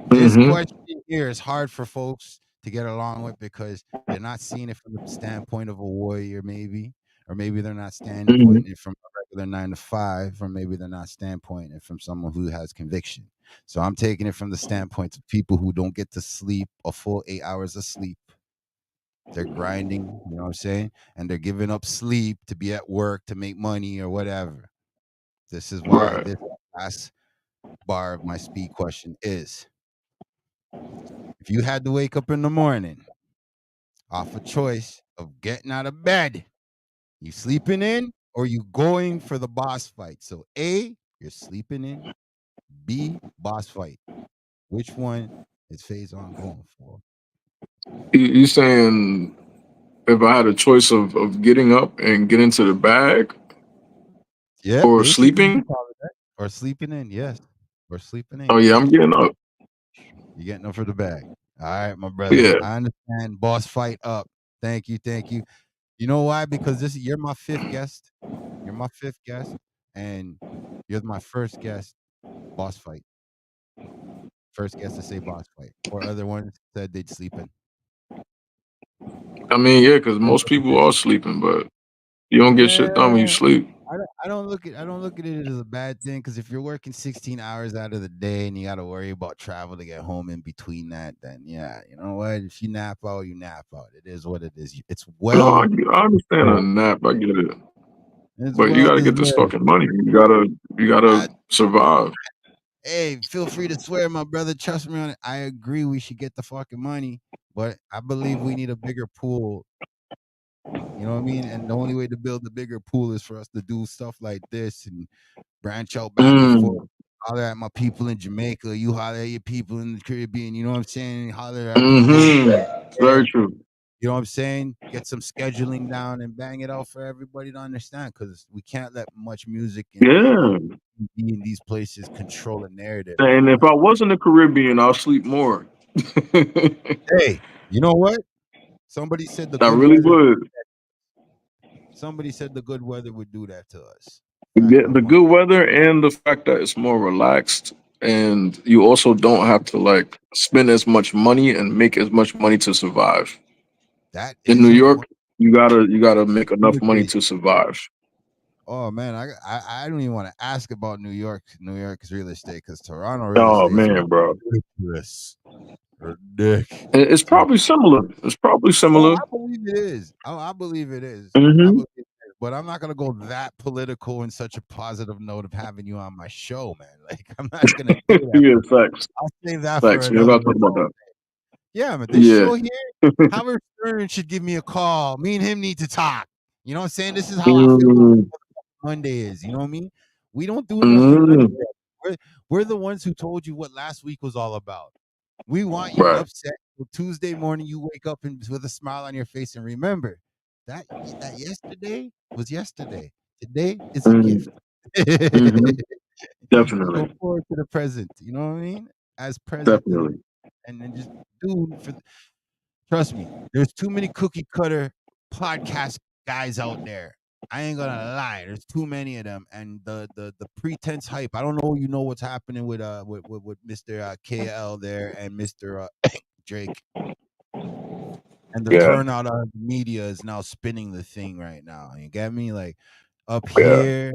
This Mm-hmm. question here is hard for folks to get along with because they're not seeing it from the standpoint of a warrior, maybe, or maybe they're not Mm-hmm. standpointing it from a regular 9 to 5, or maybe they're not standpointing it from someone who has conviction. So I'm taking it from the standpoint of people who don't get to sleep a full 8 hours of sleep. They're grinding, you know what I'm saying? And they're giving up sleep to be at work to make money or whatever. This is why Right. this last bar of my speed question is if you had to wake up in the morning off a choice of getting out of bed, you sleeping in or you going for the boss fight? So A, you're sleeping in. B, boss fight. Which one is Faison going for? You saying if I had a choice of getting up and getting to the bag Yeah, or basically you can sleeping? call it that. Or sleeping in, yes. Or sleeping in. Oh You yeah, pick I'm which getting one. up. You're getting up for the bag. All right, my brother. Yeah. I understand. Boss fight up. Thank you. You know why? Because you're my fifth guest. You're my fifth guest, and you're my first guest. Boss fight. First guest to say boss fight. Or other ones said they'd sleep in. I mean, yeah, because Depends most what it people is. are sleeping, but you don't get shit done when you Yeah, sleep. I don't look at it as a bad thing because if you're working 16 hours out of the day and you got to worry about travel to get home in between that, then yeah, you know what? If you nap out, you nap out. It is what it is. It's No, well I understand a deserved. nap. I get it, It's but you well got to get this deserved. fucking money. You gotta I, survive. hey, feel free to swear, my brother. Trust me on it. I agree. We should get the fucking money, but I believe we need a bigger pool. You know what I mean? And the only way to build the bigger pool is for us to do stuff like this and branch out back and forth. Mm, Holler at my people in Jamaica. You holler at your people in the Caribbean. You know what I'm saying? Holler at our people mm-hmm. there. Very true. You know what I'm saying? Get some scheduling down and bang it out for everybody to understand because we can't let much music and Yeah. be in these places control a narrative. And if I was in the Caribbean, I'll sleep more. Hey, you know what? Somebody said the I good really weather. would. Somebody said the good weather would do that to us. The good weather and the fact that it's more relaxed, and you also don't have to like spend as much money and make as much money to survive. That In is New a York, you gotta make enough money limitation. to survive. Oh man, I don't even want to ask about New York's real estate because Toronto real Oh estate is man, bro, ridiculous. Ridiculous. It's probably similar. It's probably Oh, similar. I believe it is. Oh, I believe it is. I Hmm. believe it is. But I'm not gonna go that political in such a positive note of having you on my show, man. Like I'm not gonna do that. Yeah, facts, I'll save that for facts. We're another about to talk about show. that. Yeah, but this Yeah. show here, Howard Stern should give me a call. Me and him need to talk. You know what I'm saying? This is how I feel about Mm, Monday is. You know what I mean? We don't do enough for none of mm, that. We're the ones who told you what last week was all about. We want you right. upset. So Tuesday morning, you wake up and with a smile on your face, and remember that yesterday was yesterday. Today is a Mm, gift. hmm. Go Definitely, forward to the present. You know what I mean? As present, definitely. and then just do for. Trust me, there's too many cookie cutter podcast guys out there. I ain't gonna lie. There's too many of them, and the pretense hype. I don't know. You know what's happening with Mr. KL there and Mr. Drake, and the Yeah, turnout of the media is now spinning the thing right now. You get me? Like up yeah. here,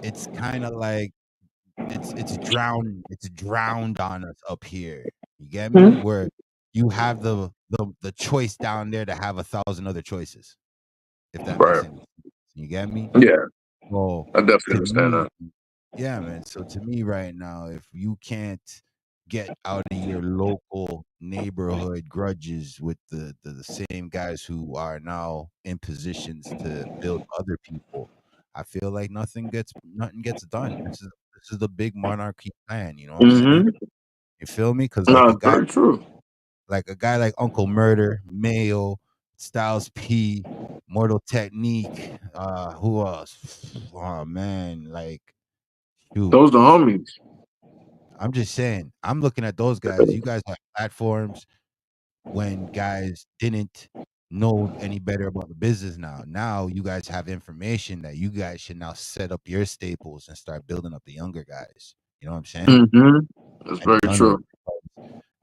it's kind of like it's drowned on us up here. You get me? Mhm. Where you have the choice down there to have 1,000 other choices, if that makes Right. any sense. You get me? Yeah, So I definitely to understand me, that. yeah, man. So to me right now, if you can't get out of your local neighborhood grudges with the same guys who are now in positions to build other people, I feel like nothing gets done. This is the big monarchy plan, you know what I'm Hmm. saying? You feel me? Because No, it's very true. like a guy like Uncle Murder, Mayo, Styles P, Mortal Technique, who else? Oh man, like shoot. Those the homies. I'm just saying, I'm looking at those guys. You guys have platforms when guys didn't know any better about the business now. Now you guys have information that you guys should now set up your staples and start building up the younger guys. You know what I'm saying? Hmm. That's And very done it true.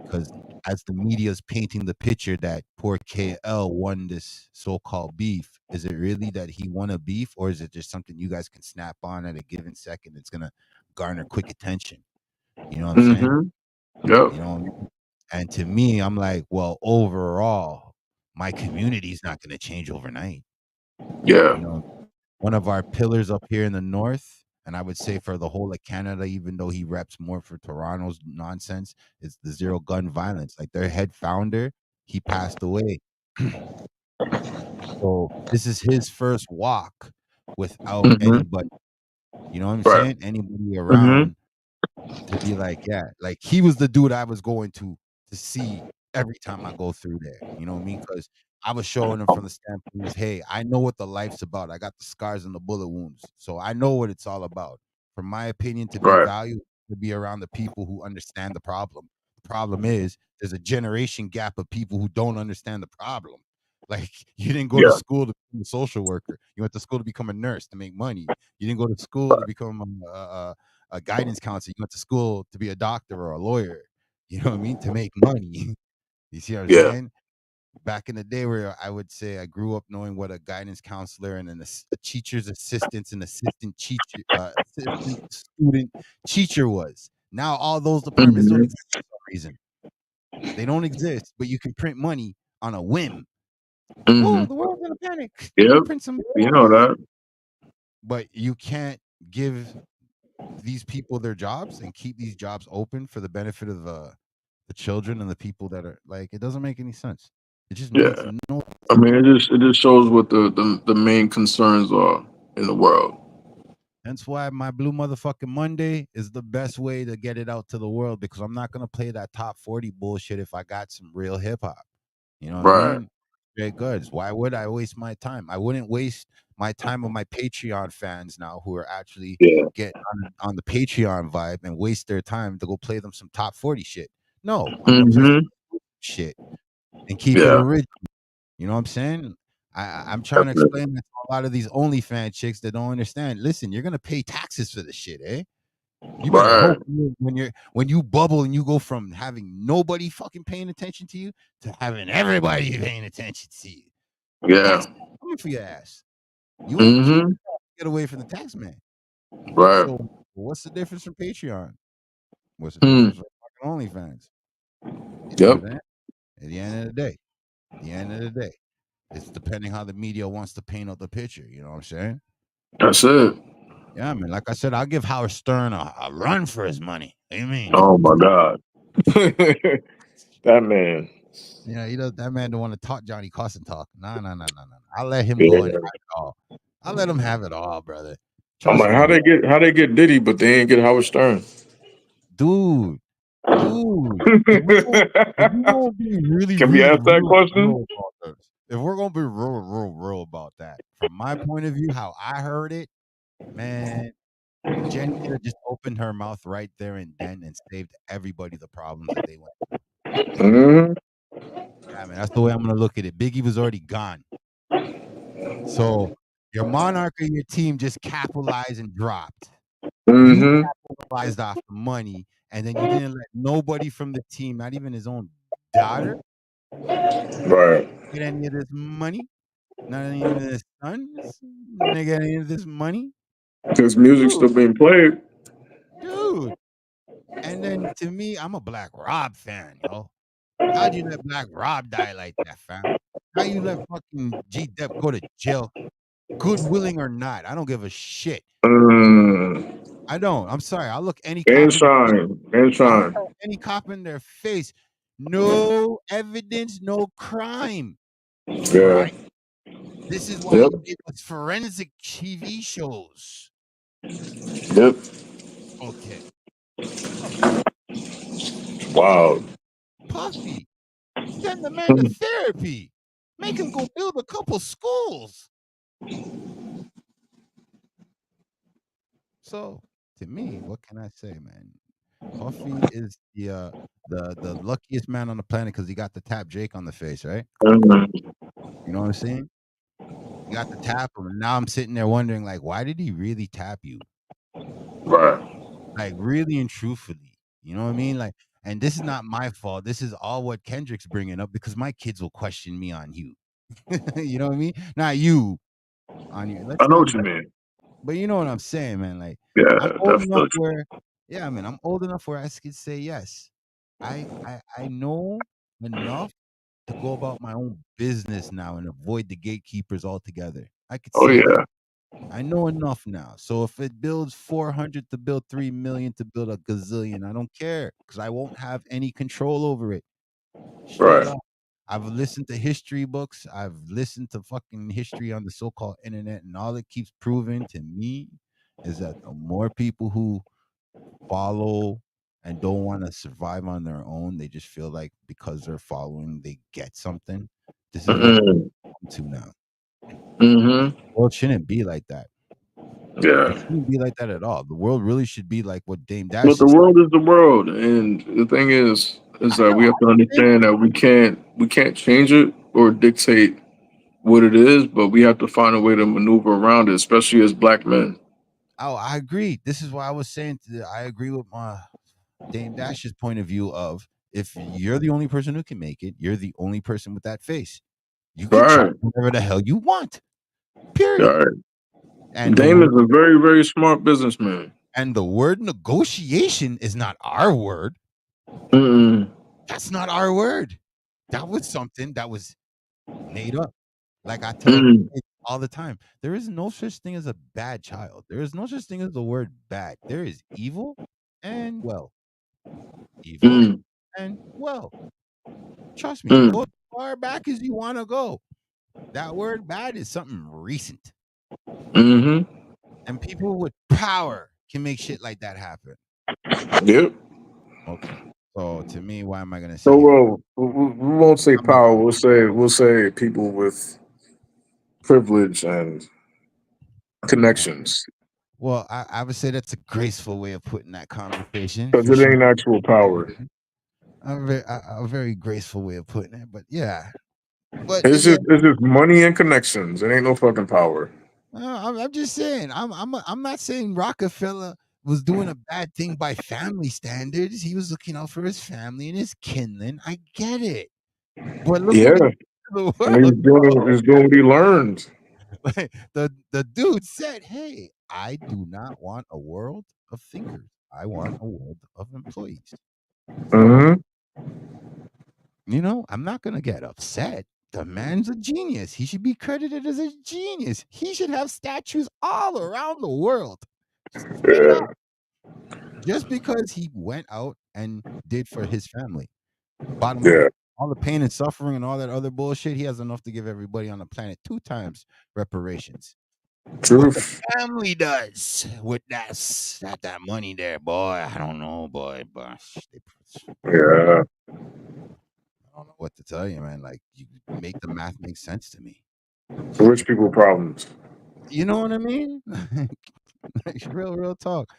because as the media is painting the picture that poor KL won this so-called beef, is it really that he won a beef, or is it just something you guys can snap on at a given second? It's gonna garner quick attention. You know what I'm saying? Hmm. Yep. You know, and to me, I'm like, well, overall, my community is not gonna change overnight. Yeah. You know, one of our pillars up here in the north, and I would say for the whole of Canada, even though he reps more for Toronto's nonsense, is the zero gun violence. Like their head founder, he passed away. So this is his first walk without Hmm. anybody. You know what I'm Right. saying? Anybody Hmm. around to be like, yeah, like he was the dude I was going to see every time I go through there. You know what I mean? Because I was showing him from the standpoint of, hey, I know what the life's about. I got the scars and the bullet wounds, so I know what it's all about. For my opinion, to be Right. valued, to be around the people who understand the problem. The problem is there's a generation gap of people who don't understand the problem. Like you didn't go to Yeah. school to become a social worker. You went to school to become a nurse to make money. You didn't go to school to become a guidance counselor. You went to school to be a doctor or a lawyer. You know what I mean? To make money. You see what I'm Yeah. saying? Back in the day, where I would say I grew up knowing what a guidance counselor and a teacher's assistant and assistant student teacher was. Now all those departments don't Hmm. exist for some reason. They don't exist, but you can print money on a whim. Hmm. Oh, the world's in a panic. Let me Yep. print some You know money. that. But you can't give these people their jobs and keep these jobs open for the benefit of the children and the people that are like it doesn't make any sense. It just makes Yeah. no I mean, it just shows what the main concerns are in the world. That's why my Blue Motherfucking Monday is the best way to get it out to the world because I'm not gonna play that top 40 bullshit if I got some real hip hop. You know what I Right. mean? Straight goods. Why would I waste my time? I wouldn't waste my time with my Patreon fans now who are actually Yeah. get on the Patreon vibe and waste their time to go play them some top 40 shit. No, I'm gonna play Hmm. some shit and keep it Yeah. original. You know what I'm saying? I'm trying to explain that to a lot of these OnlyFans chicks that don't understand. Listen, you're gonna pay taxes for this shit, eh? You better hope when you bubble and you go from having nobody fucking paying attention to you to having everybody paying attention to you. Yeah. Tax coming for your ass. You ain't get away from the tax man. Right. So what's the difference from Patreon? What's the difference from fucking OnlyFans? You know what I'm saying? At the end of the day, it's depending how the media wants to paint out the picture. You know what I'm saying? That's it. Yeah, man. Like I said, I'll give Howard Stern a run for his money. What do you mean? Oh my God. That man. Yeah, that man don't want to talk Johnny Carson talk. No. I'll let him go and have it all. I'll let him have it all, brother. I'm Trust like, me. how they get Diddy, but they ain't get Howard Stern. Dude. If we're gonna be really, Can we really, ask that question? real about this, if we're gonna be real about that, from my point of view, how I heard it, man, Jenny could have just opened her mouth right there and then and saved everybody the problems that they went through. Yeah, man, that's the way I'm gonna look at it. Biggie was already gone. So your monarch and your team just capitalized and dropped. You capitalized off the money, and then you didn't let nobody from the team, not even his own daughter, get any of this money. Not any of his sons. They get any of this money. Because music's still being played. Dude. And then to me, I'm a Black Rob fan, yo. How'd you let Black Rob die like that, fam? How you let fucking G Dep go to jail, good willing or not? I don't give a shit. I don't. I'm sorry. I'll look any cop any cop in their face. No evidence, no crime. Yeah. Right? This is why you give us forensic TV shows. Yep. Okay. Wow. Puffy. Send the man to therapy. Make him go build a couple schools. So, to me, what can I say, man? Puffy is the luckiest man on the planet because he got to tap Jake on the face, right? You know what I'm saying? You got to tap him, and now I'm sitting there wondering, like, why did he really tap you? Right. Like, really and truthfully, you know what I mean? Like, and this is not my fault. This is all what Kendrick's bringing up because my kids will question me on you. You know what I mean? Not you on you. I know what you mean. But you know what I'm saying, man. Like, yeah, I'm old enough where, yeah, man, I'm old enough where I could say yes. I know enough to go about my own business now and avoid the gatekeepers altogether. I could say that. I know enough now. So if it builds 400 to build 3 million to build a gazillion, I don't care because I won't have any control over it. Straight up. I've listened to history books. I've listened to fucking history on the so-called internet, and all it keeps proving to me is that the more people who follow and don't want to survive on their own, they just feel like because they're following, they get something. This is what we're come to now. The world shouldn't be like that. Yeah. It shouldn't be like that at all. The world really should be like what Dame Dash But the world is the world, and the thing is that we have to understand that we can't change it or dictate what it is, but we have to find a way to maneuver around it, especially as black men. Oh, I agree. This is why I was saying I agree with my Dame Dash's point of view of if you're the only person who can make it, you're the only person with that face. You can try whatever the hell you want. Period. And Dame is a very, very smart businessman. And the word negotiation is not our word. That's not our word. That was something that was made up. Like I tell kids all the time, there is no such thing as a bad child. There is no such thing as the word bad. There is evil and well. Evil and well. Trust me, go as far back as you want to go. That word bad is something recent. And people with power can make shit like that happen. Yep. Okay. So to me, why am I gonna say? So well, we won't say power. We'll say people with privilege and connections. Well, I would say that's a graceful way of putting that conversation. Because it ain't actual power. A very graceful way of putting it, but yeah, But It's just again, it's just money and connections. It ain't no fucking power. I'm just saying. I'm not saying Rockefeller was doing a bad thing by family standards. He was looking out for his family and his kinland. I get it. But look what Yeah, he did to the and world, bro. he's doing what he learned. Like, the dude said, "Hey, I do not want a world of thinkers. I want a world of employees." So, Hmm. I'm not gonna get upset. The man's a genius. He should be credited as a genius. He should have statues all around the world. Straight Yeah, up. Just because he went out and did for his family. Bottom line. yeah, All the pain and suffering and all that other bullshit, he has enough to give everybody on the planet 2 times reparations. What the truth. family does with that money there, boy, I don't know, boy, but Yeah, I don't know what to tell you, man. Like, you make the math make sense to me. rich people problems. You know what I mean? Like, real talk.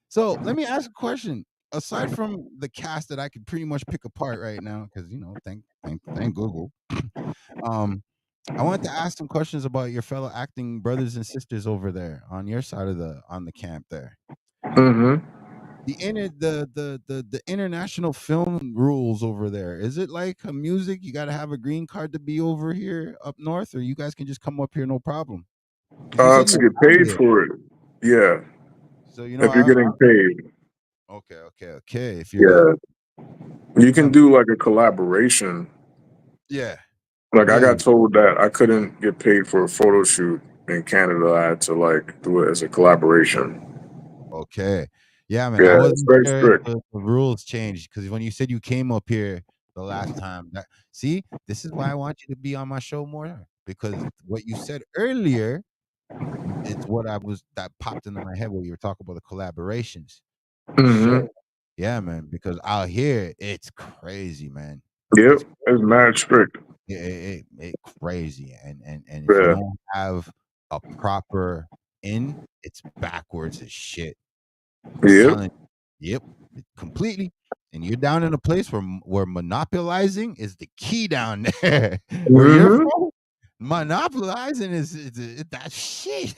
So let me ask a question. Aside from the cast that I could pretty much pick apart right now, because thank Google. um, I wanted to ask some questions about your fellow acting brothers and sisters over there on your side of the camp there. Hmm. The international film rules over there. Is it like a music? You got to have a green card to be over here up north, or you guys can just come up here no problem? Because you said To you get have family paid there. for it. Yeah, So if you're getting paid. okay. If you're Yeah, you can um, do like a collaboration. yeah, Like I yeah, got told that I couldn't get paid for a photo shoot in Canada. I had to like do it as a collaboration. okay, yeah, man. I Yeah, it's wasn't very sure if strict. the rules changed because when you said you came up here the last time, see, this is why I want you to be on my show more because what you said earlier, it's what that popped into my head when you were talking about the collaborations. Hmm. So, yeah, man, because out here it's crazy, man. Yep, It's it's mad strict. crazy, and if you Yeah, don't have a proper it's backwards as shit. yep. Telling, yep, completely. And you're down in a place where monopolizing is the key down there. Where you're Hmm. from, monopolizing is that shit.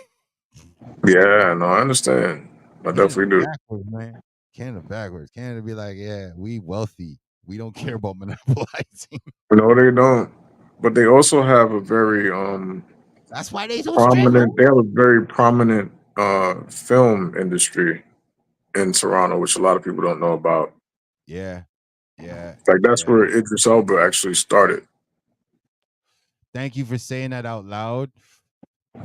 Yeah, no, I understand. I Canada definitely do. backwards, man. Canada backwards. Canada be like, yeah, we wealthy. We don't care about monopolizing. No, they don't. But they also have a very That's why they so strict, man. prominent. They have a very prominent film industry in Toronto, which a lot of people don't know about. Yeah, yeah, Like that's yeah. where Idris Elba actually started. Thank you for saying that out loud.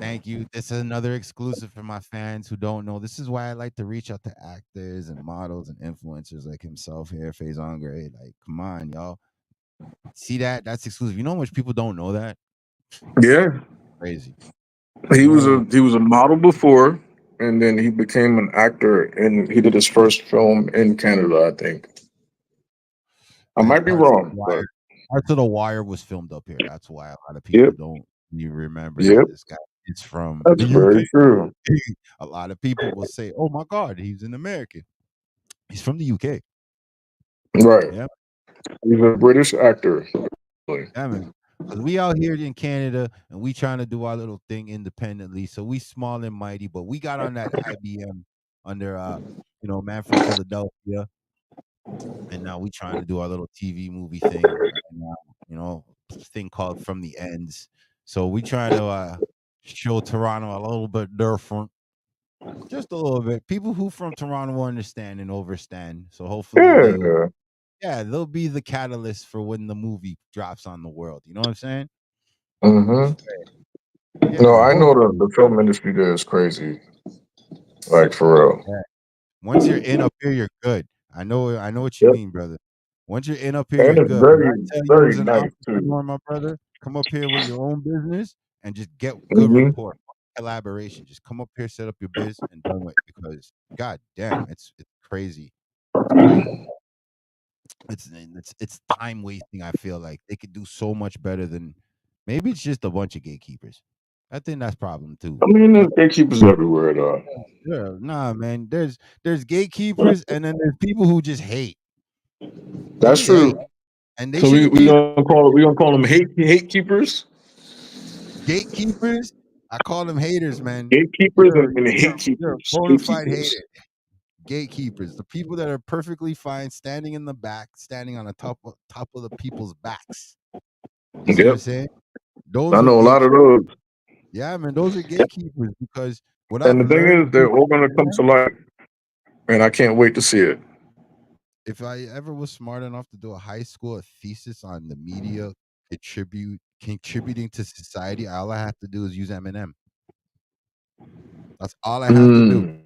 Thank you. This is another exclusive for my fans who don't know. This is why I like to reach out to actors and models and influencers like himself here, Faison Gray. Like, come on, y'all. See that? That's exclusive. You know how much people don't know that? Yeah, Crazy. he was No, a model before, and then he became an actor, and he did his first film in Canada. I think I and might be wrong, but Parts of the Wire was filmed up here. That's why a lot of people yep, don't you remember that yep, this guy is from that's the UK. very true. A lot of people will say, "Oh my God, he's an American. He's from the UK." Right, Yeah, he's a British actor. yeah, man. Because we out here in Canada and we trying to do our little thing independently. So we small and mighty, but we got on that IBM under man from Philadelphia. And now we trying to do our little TV movie thing right now, thing called From the Ends. So we try to show Toronto a little bit different. Just a little bit. People who from Toronto will understand and overstand. So hopefully Yeah. they'll be the catalyst for when the movie drops on the world. You know what I'm saying? Hmm. Yeah, No, man. I know Hopefully. the film industry there is crazy. Like for real. Yeah. Once you're in up here, you're good. I know what you Yep. mean, brother. Once you're in up here, And you're it's good. When I very, tell you very as an nice too. entrepreneur, my brother, come up here with your own business and just get good Hmm. rapport, collaboration. Just come up here, set up your biz, and do it because god damn, it's crazy. It's crazy. It's time wasting. I feel like they could do so much better than maybe it's just a bunch of gatekeepers. I think that's problem too. I mean, there's gatekeepers everywhere, though. Yeah, nah, man. There's gatekeepers, and then there's people who just hate. They That's just hate. true. and they So should have we gave gonna call them hate keepers, gatekeepers. I call them haters, man. gatekeepers, You're and you're hate you're a keepers, bona fide gatekeepers. hater. Gatekeepers, the people that are perfectly fine standing in the back, standing on the top of the people's backs. You see what I'm Yep, saying? I Those are know a lot of gatekeepers. those. Yeah, man, those are gatekeepers because what And I've the thing learned is, they're all gonna come to light, and I can't wait to see it. if I ever was smart enough to do a high school thesis on the media contributing to society, all I have to do is use Eminem. That's all I have to do. Mm,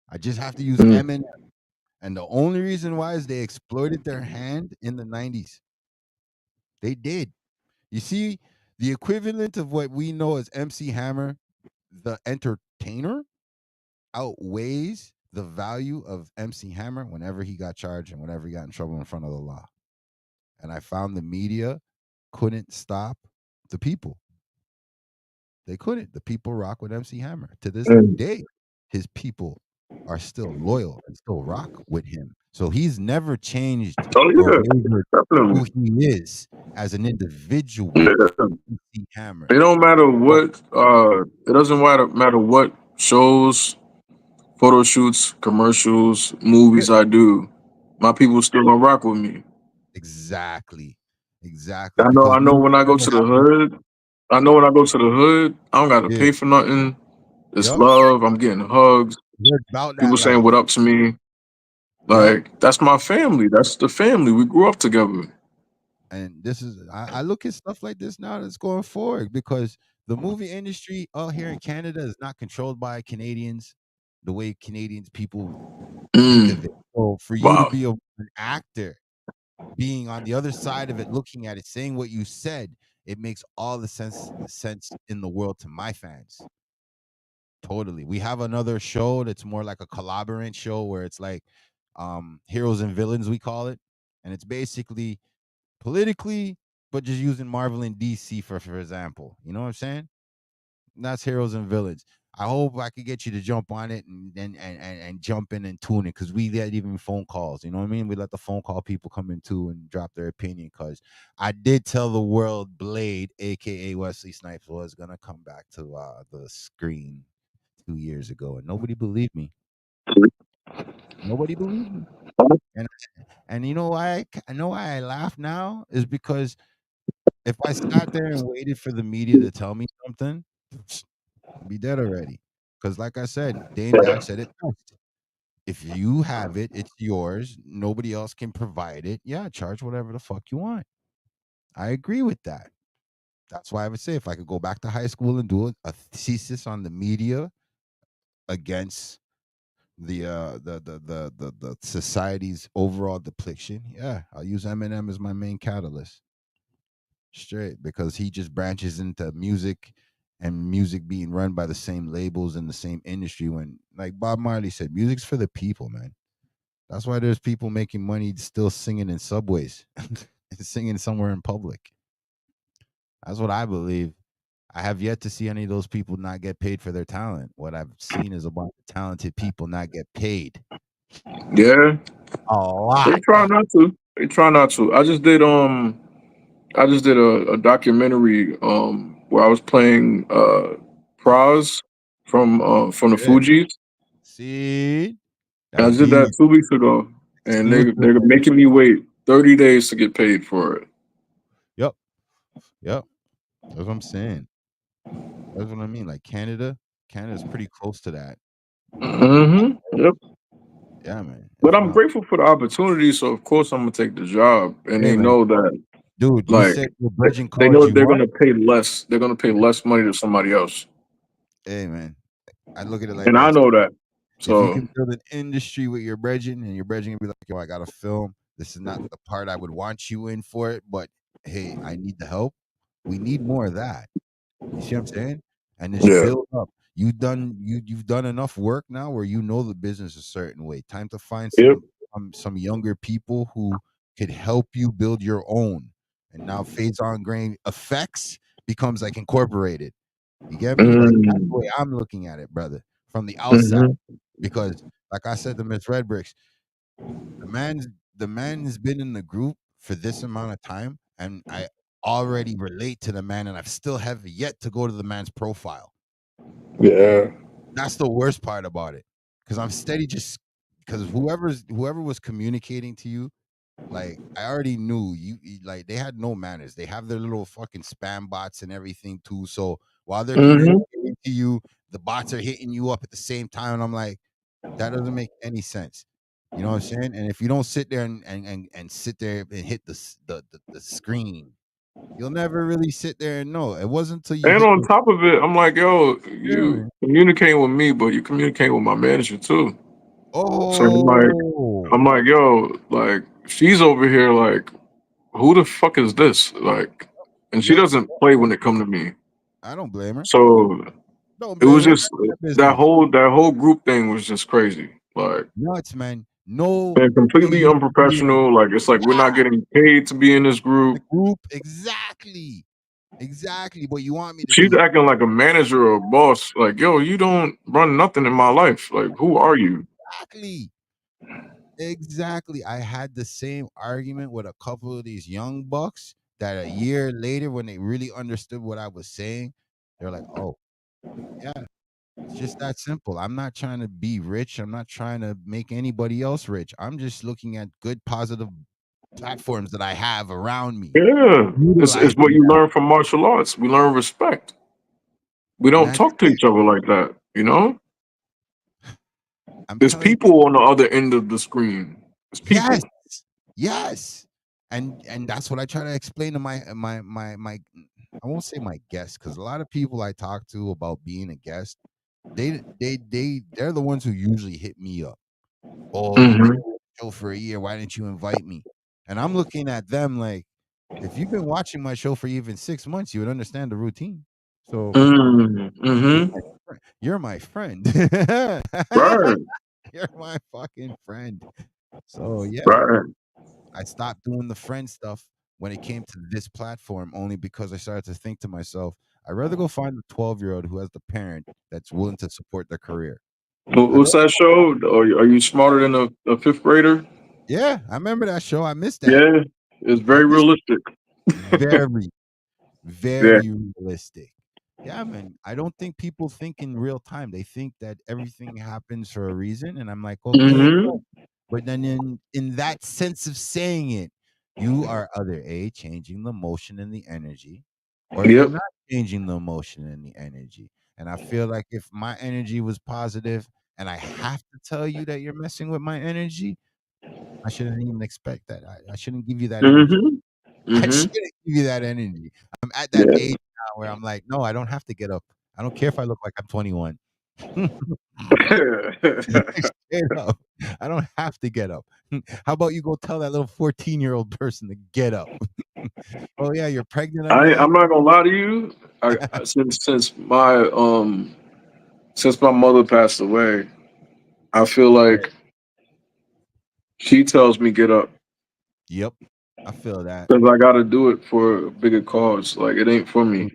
I just have to use mm, Eminem. And the only reason why is they exploited their hand in the 90s. They did. You see, the equivalent of what we know as MC Hammer, the entertainer, outweighs the value of MC Hammer whenever he got charged and whenever he got in trouble in front of the law. And I found the media couldn't stop the people. They couldn't. The people rock with MC Hammer. To this mm. day, his people are still loyal and still rock with him. So he's never changed Oh or yeah, wavered who definitely. he is as an individual, Yeah. MC Hammer. It don't matter But what. It doesn't matter what shows, photo shoots, commercials, yeah, movies I do. My people still gonna rock with me. exactly. Exactly. I know. Because I know music when I go never to the happened. hood. I know when I go to the hood, I don't gotta Yeah. pay for nothing. It's Yep. love. I'm getting hugs. You're about People that saying life. what up to me. Yep. Like that's my family. That's the family. We grew up together. And this is I look at stuff like this now that's going forward because the movie industry out here in Canada is not controlled by Canadians the way Canadians people think of Mm, it. So for you to wow. be an actor, being on the other side of it, looking at it, saying what you said, it makes all the sense in the world to my fans. Totally. We have another show that's more like a collaborant show where it's like heroes and villains we call it. And it's basically politically, but just using Marvel and DC for example. You know what I'm saying? That's heroes and villains. I hope I could get you to jump on it and jump in and tune it because we get even phone calls. You know what I mean? We let the phone call people come in too and drop their opinion because I did tell the world Blade, aka Wesley Snipes, was gonna come back to the screen 2 years ago, and nobody believed me. Nobody believed me. And you know why? I know why I laugh now is because if I sat there and waited for the media to tell me something, I'd be dead already. Because, like I said, Dame Dash said it best. If you have it, it's yours. Nobody else can provide it. Yeah, charge whatever the fuck you want. I agree with that. That's why I would say if I could go back to high school and do a thesis on the media against the society's overall depiction, yeah, I'll use Eminem as my main catalyst. Straight because he just branches into music and music being run by the same labels in the same industry when like Bob Marley said music's for the people, man. That's why there's people making money still singing in subways and singing somewhere in public. That's what I believe. I have yet to see any of those people not get paid for their talent. What I've seen is a bunch of talented people not get paid Yeah, a they lot. try not to. They try not to. I just did a documentary where I was playing Praz from the Yeah. Fugees. See, And I that's did that huge. 2 weeks ago, and Exclusive. they're making me wait 30 days to get paid for it. Yep. Yep. That's what I'm saying. That's what I mean. Like Canada's pretty close to that. Yep. Yeah, man. But If I'm not, grateful for the opportunity, so of course I'm gonna take the job. And hey they man, know that, dude, you like, said your bridging they called know you they're up. gonna pay less. They're gonna pay less money to somebody else, Hey man, I look at it like and I this. know that. If you So can build an industry with your bridging and your bridging can be like, yo, I got a film. This is not the part I would want you in for it, but hey, I need the help. We need more of that. You see what I'm saying? And just yeah. build up. You've done enough work now where you know the business a certain way. Time to find Yep. some younger people who could help you build your own. And now Fades on Grain effects becomes like incorporated. You get me? Like that's the Mm-hmm. way I'm looking at it, brother, from the outside. Because like I said to Miss Redbricks, the man's been in the group for this amount of time, and I already relate to the man, and I've still have yet to go to the man's profile. Yeah. That's the worst part about it, because I'm steady just because whoever was communicating to you, like I already knew like they had no manners. They have their little fucking spam bots and everything too. So while they're Mm-hmm. communicating to you, the bots are hitting you up at the same time, and I'm like, that doesn't make any sense. You know what I'm saying? And if you don't sit there and sit there and hit the screen, you'll never really sit there and know. It wasn't until you And hit on the top of it, I'm like, yo, you experiment. communicate with me, but you communicate with my manager too. So Oh, I'm like, yo, like she's over here, like, who the fuck is this? Like, and she yep. doesn't play when it come to me. I don't blame her. So Don't it blame was her. just That's her that business. whole group thing was just crazy. Like, Nuts, man. No and way completely you should be in unprofessional. Like, it's like we're not getting paid to be in this the group. group. Exactly. Exactly what you want me to She's do. acting like a manager or a boss. Like, yo, you don't run nothing in my life. Like, who are you? Exactly. Exactly. I had the same argument with a couple of these young bucks that a year later, when they really understood what I was saying, they're like, oh, yeah, it's just that simple. I'm not trying to be rich. I'm not trying to make anybody else rich. I'm just looking at good, positive platforms that I have around me. Yeah, it's Utilizing what you that. learn from martial arts. We learn respect. We And don't that's talk to it. each other like that. You know, I'm there's telling people on the other end of the screen. There's you, yes, people. yes. And that's what I try to explain to my I won't say my guests, because a lot of people I talk to about being a guest, they're the ones who usually hit me up. Oh, you've been Hmm. on the show for a year. Why didn't you invite me? And I'm looking at them like, if you've been watching my show for even 6 months, you would understand the routine. So Mm-hmm. you're my friend. Right. You're my fucking friend. So yeah, Right. I stopped doing the friend stuff when it came to this platform, only because I started to think to myself, I'd rather go find a 12-year-old who has the parent that's willing to support their career. I'd What's that show? Are you smarter than a fifth grader? Yeah, I remember that show. I missed that. Yeah, it's I very missed realistic. very, Yeah. very realistic. Yeah, man. I don't think people think in real time. They think that everything happens for a reason. And I'm like, okay. Hmm. But then in that sense of saying it, you are either A, changing the motion and the energy, or you're Yep. not changing the motion and the energy. And I feel like if my energy was positive and I have to tell you that you're messing with my energy, I shouldn't even expect that. I shouldn't give you that energy. Hmm. I Hmm. shouldn't give you that energy. I'm at that Yeah. age now where I'm like, no, I don't have to get up. I don't care if I look like I'm 21. Straight up. I don't have to get up. How about you go tell that little 14-year-old person to get up? Oh yeah, you're pregnant again? I'm not gonna lie to you. Since my mother passed away, I feel like she tells me get up Yep. I feel that. because I got to do it for a bigger cause. Like it ain't for me.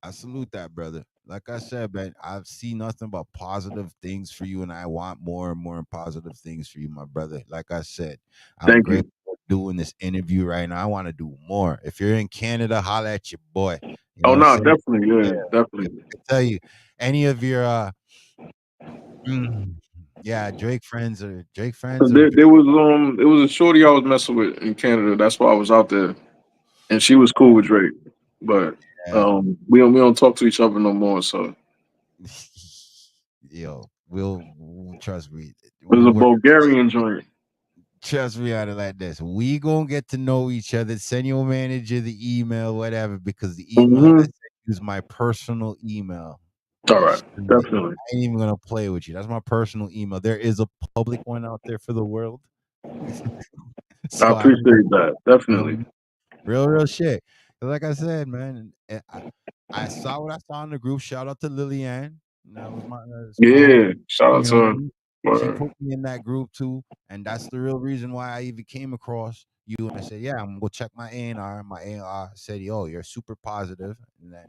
I salute that, brother. Like I said, man, I see nothing but positive things for you, and I want more and more positive things for you, my brother. Like I said, I'm Thank grateful you. for doing this interview right now. I want to do more. If you're in Canada, holla at your boy. You know Oh what I'm no, saying? definitely, Yeah, yeah, 'cause definitely. I can tell you, any of your yeah, Drake friends or There was a shorty I was messing with in Canada. That's why I was out there, and she was cool with Drake, but yeah. we don't talk to each other no more. So Yo, trust me. it was We'll a work. Bulgarian joint. Trust me on it like this. We gonna get to know each other. Send your manager the email, whatever, because the email I Hmm. sent you is my personal email. All right, Straight. definitely. I ain't even gonna play with you. That's my personal email. There is a public one out there for the world. I So I'm appreciate that. you know Definitely. real shit. 'Cause like I said, man, I saw what I saw in the group. Shout out to Lillian. That was that's my homie. Yeah. Shout out You to know what I her. mean? She Word. put me in that group too, and that's the real reason why I even came across you. And I said, "Yeah, I'm gonna go check my A&R." My A&R said, "Yo, you're super positive." And then,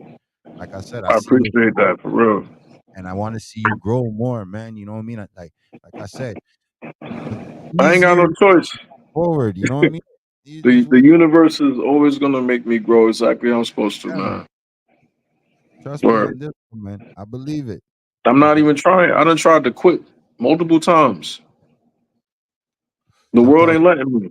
like I said, I I see you, appreciate that for real. and I want to see you grow more, man. You know what I mean? Like I said, the I ain't got easier no choice. forward. You know what I mean? You just The wait. universe is always gonna make me grow exactly how I'm supposed to, Yeah. man. Trust me Word. on this one, man. I believe it. I'm I not believe even trying. I done tried to quit multiple times. The world sometimes ain't letting me.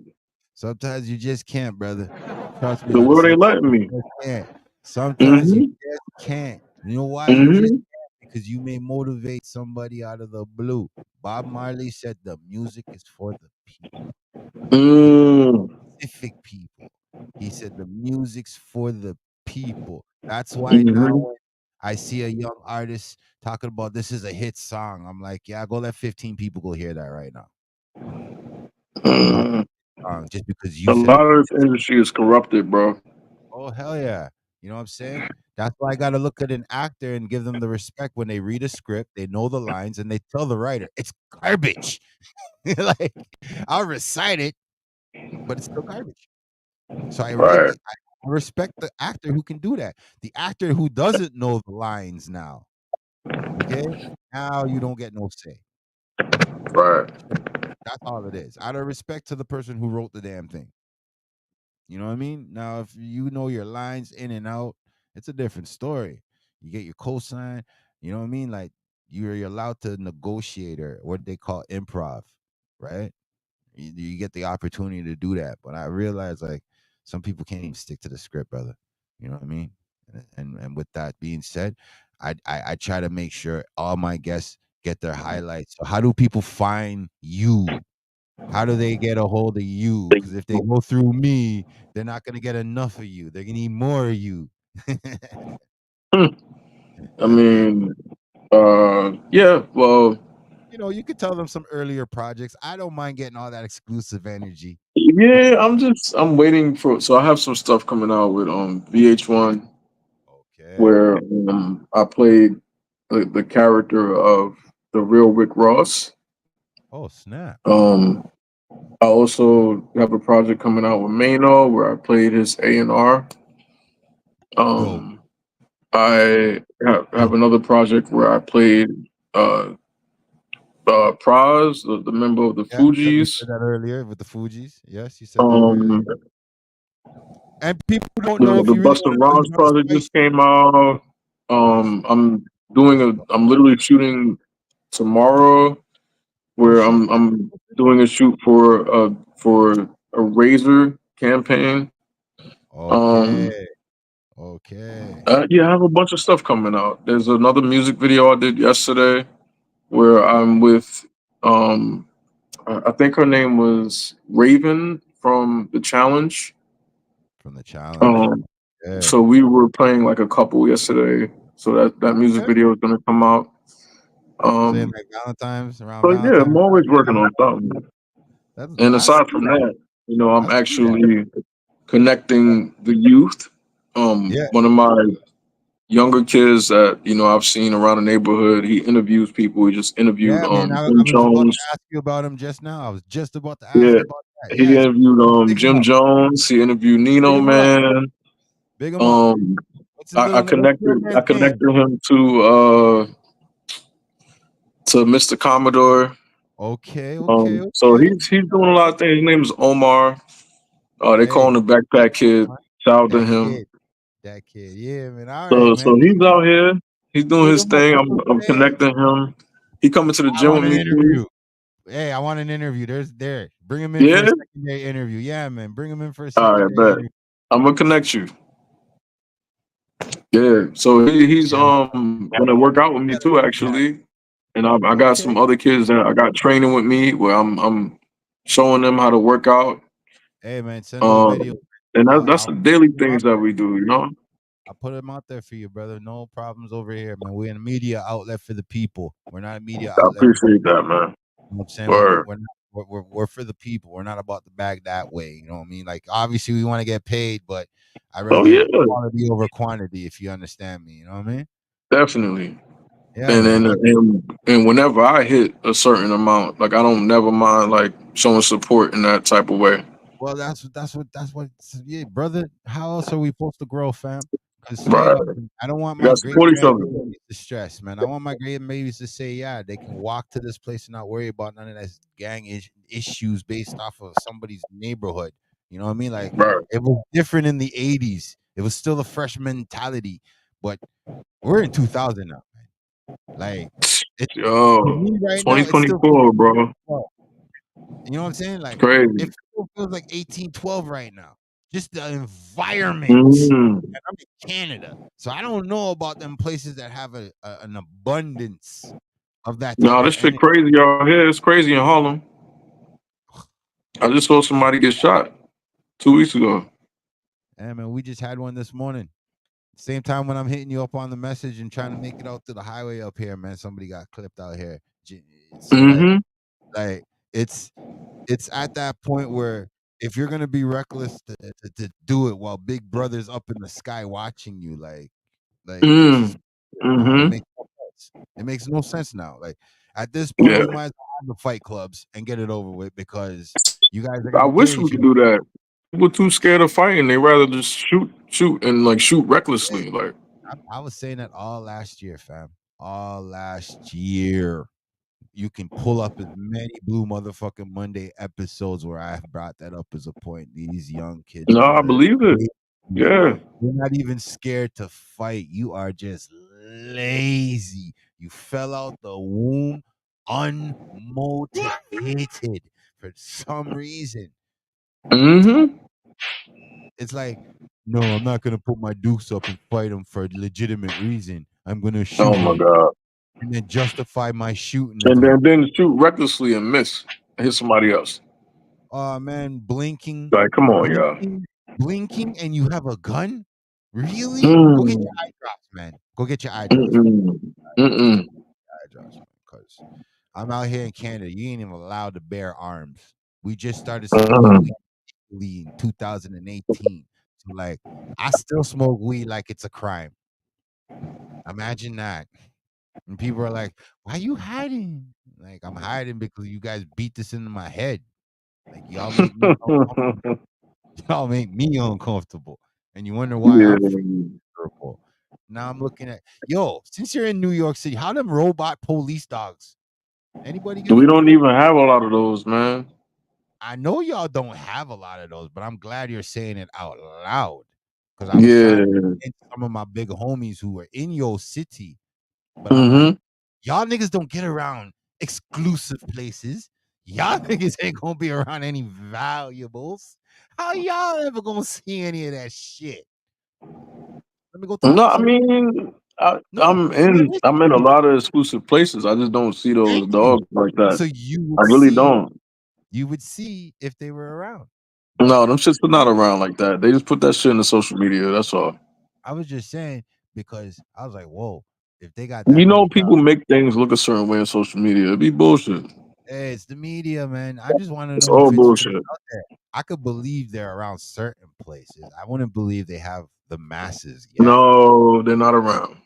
sometimes you just can't, brother. Trust me The on this. world ain't Sometimes letting you me. just can't. Sometimes you Mm-hmm. just can't. You know why you just Mm-hmm. can't? Because you may motivate somebody out of the blue. Bob Marley said the music is for the people, Mm. specific people. He said the music's for the people. That's why now Mm-hmm. when I see a young artist talking about this is a hit song, I'm like, yeah, go let 15 people go hear that right now. It's not Mm. a song just because A you said lot it. of this industry is corrupted, bro. Oh hell yeah. You know what I'm saying? That's why I gotta look at an actor and give them the respect when they read a script, they know the lines, and they tell the writer, it's garbage. Like I'll recite it, but it's still garbage. So I Right. really I respect the actor who can do that. The actor who doesn't know the lines now, okay? Now you don't get no say. Right. That's all it is. Out of respect to the person who wrote the damn thing. You know what I mean? Now, if you know your lines in and out, it's a different story. You get your cosign. You know what I mean? Like you're allowed to negotiate or what they call improv, right? You get the opportunity to do that. But I realize like some people can't even stick to the script, brother. You know what I mean? And with that being said, I try to make sure all my guests get their highlights. So how do people find you? How do they get a hold of you? Because if they go through me, they're not gonna get enough of you. They're gonna need more of you. I mean, yeah, well, You know, you could tell them some earlier projects. I don't mind getting all that exclusive energy. But yeah, I'm waiting for, so I have some stuff coming out with VH1 okay. where I played the character of the real Rick Ross. Oh snap. Um, I also have a project coming out with Mano where I played his A&R. Dope. Um, I have another project where I played uh Praz, the member of the Yeah, yep, you Fugees. said that earlier with the Fugees. Yes, you said that earlier. Um, And people don't know if the you really Busta want to know Rhymes you want to project spice. just came out. Nice. That's dope. I'm literally shooting tomorrow Oh where shit. I'm doing a shoot for a Razor campaign. Um, Okay. Okay. yeah, I have a bunch of stuff coming out. There's another music video I did yesterday where I'm with um I think her name was Raven from the Challenge. From the challenge. Um, Yeah. so we were playing like a couple yesterday. So that music Okay. video is gonna come out. Saying Um, like Valentine's around so yeah, I'm Valentine's always time. working on something. That's And I see aside from that. that, I'm I see that. actually connecting the youth. Yeah. One of my younger kids that I've seen around the neighborhood. He interviews people. He just interviewed Yeah, man. I Jim was about to Jones. ask you about him just now. I was just about to ask Yeah, you about that. he Yes. interviewed Big him Jim up. Jones. He interviewed Big Nino him up. Man. Big him up. Um, What's his little what's his little I man's name? connected him to Mr. Commodore. Okay, okay, So okay. he's doing a lot of things. His name is Omar. They call Hey, him the Backpack Kid. Omar, Shout out to that him. kid. That kid. Yeah, man. All right, So man. he's out here. He's doing Big his him up. thing. That's what I'm I'm saying. connecting him. He coming to the I gym with want an me too. interview. Hey, I want an interview. There. Bring him in for a Yeah. secondary interview. Yeah, man. Bring him in for a All right, secondary bet. interview. I'm gonna connect you. Yeah. So he's Yeah, man. gonna work out with You me gotta too, do that. actually. And I got Okay. some other kids that I got training with me where I'm showing them how to work out. Hey, man. Send those Um, videos. and that's I'll the daily put 'em things out that there. we do. I'll put them out there for you, brother. No problems over here, man. We're a media outlet for the people. We're not a media I outlet for the appreciate that, man. you know what I'm saying? Word. We're for the people. We're not about the bag that way. You know what I mean? Like obviously we want to get paid, but I Oh yeah, rather quality over quantity, if you understand me. You know what I mean? definitely. Yeah, And man. and But and whenever I hit a certain amount, like I don't never mind like showing support in that type of way. well, that's what yeah, brother. How else are we supposed to grow, fam? Because straight Right. up, I don't want We my gotta great support each other. grandbabies to stress, man. I want my grandbabies to say, yeah, they can walk to this place and not worry about none of that gang issues based off of somebody's neighborhood. You know what I mean? Like Right. it was different in the 80s. It was still a fresh mentality, but we're in 2000 now, man. Like it Yo, for me right now, it still feels 2024, bro. 12. You know what I'm saying? Like Crazy. it still feels like 1812 right now. Just the environment. Mm. And I'm in Canada, so I don't know about them places that have an abundance of that type No, of this shit energy. crazy out here. It's crazy in Harlem. I just saw somebody get shot 2 weeks ago. And man, we just had one this morning. Same time when I'm hitting you up on the message and trying to make it out to the highway up here, man. Somebody got clipped out here. So Mm-hmm. like it's at that point where if you're gonna be reckless to do it while Big Brother's up in the sky watching you, like it's just no, it Mm-hmm. makes no sense. It makes no sense now. Like at this point, Yeah. we might as well have the fight clubs and get it over with because you guys are I gonna kill wish we each could other. do that. People too scared of fighting. They rather just shoot, and like shoot recklessly. Like, I was saying that all last year, fam. All last year. You can pull up as many Blue Motherfucking Monday episodes where I have brought that up as a point. These young kids, no, I man, believe it. Yeah. you're not even scared to fight. You are just lazy. You fell out the womb unmotivated for some reason. Mm-hmm. It's like, no, I'm not gonna put my dukes up and fight him for a legitimate reason. I'm gonna shoot Oh my him god. and then justify my shooting of And him. then shoot recklessly and miss, hit somebody else. Oh man, blinking, Like, come on, y'all. blinking, blinking, and you have a gun? Really? Go get Mm. your eye drops, man. Go get your eye drops, man. Mm-mm. Mm-mm. Eye drops, man. Because I'm out here in Canada. You ain't even allowed to bear arms. We just started smoking Mm-mm. weed legally in 2018. So like, I still smoke weed like it's a crime. Imagine that. And people are like, "Why you hiding?" Like I'm hiding because you guys beat this into my head. Like y'all make me uncomfortable. Y'all make me uncomfortable. And you wonder why Yeah. I'm purple. Now I'm looking at since you're in New York City, how them robot police dogs? Anybody get We a don't clue? even have a lot of those, man. I know y'all don't have a lot of those, but I'm glad you're saying it out loud. Because I was trying to Yeah. get some of my big homies who were in your city, but I'm like, Mm-hmm. y'all niggas don't get around exclusive places. Y'all niggas ain't gonna be around any valuables. How y'all ever gonna see any of that shit? Let me go talk No, to I some. mean, No, be I'm in realistic. a lot of exclusive places. I just don't see Thank those you. dogs like that. So you I would really see, don't. if they were around. But No, them shits are not around like that. They just put that shit in the social media. That's all. I was just saying because I was like, whoa, if they got You that know, many people dogs, make things look a certain way on social media. It'd be bullshit. hey, it's the media, man. I just want to It's know all if it's really bullshit. out there. I could believe they're around certain places. I wouldn't believe they have the masses yet. No, they're not around.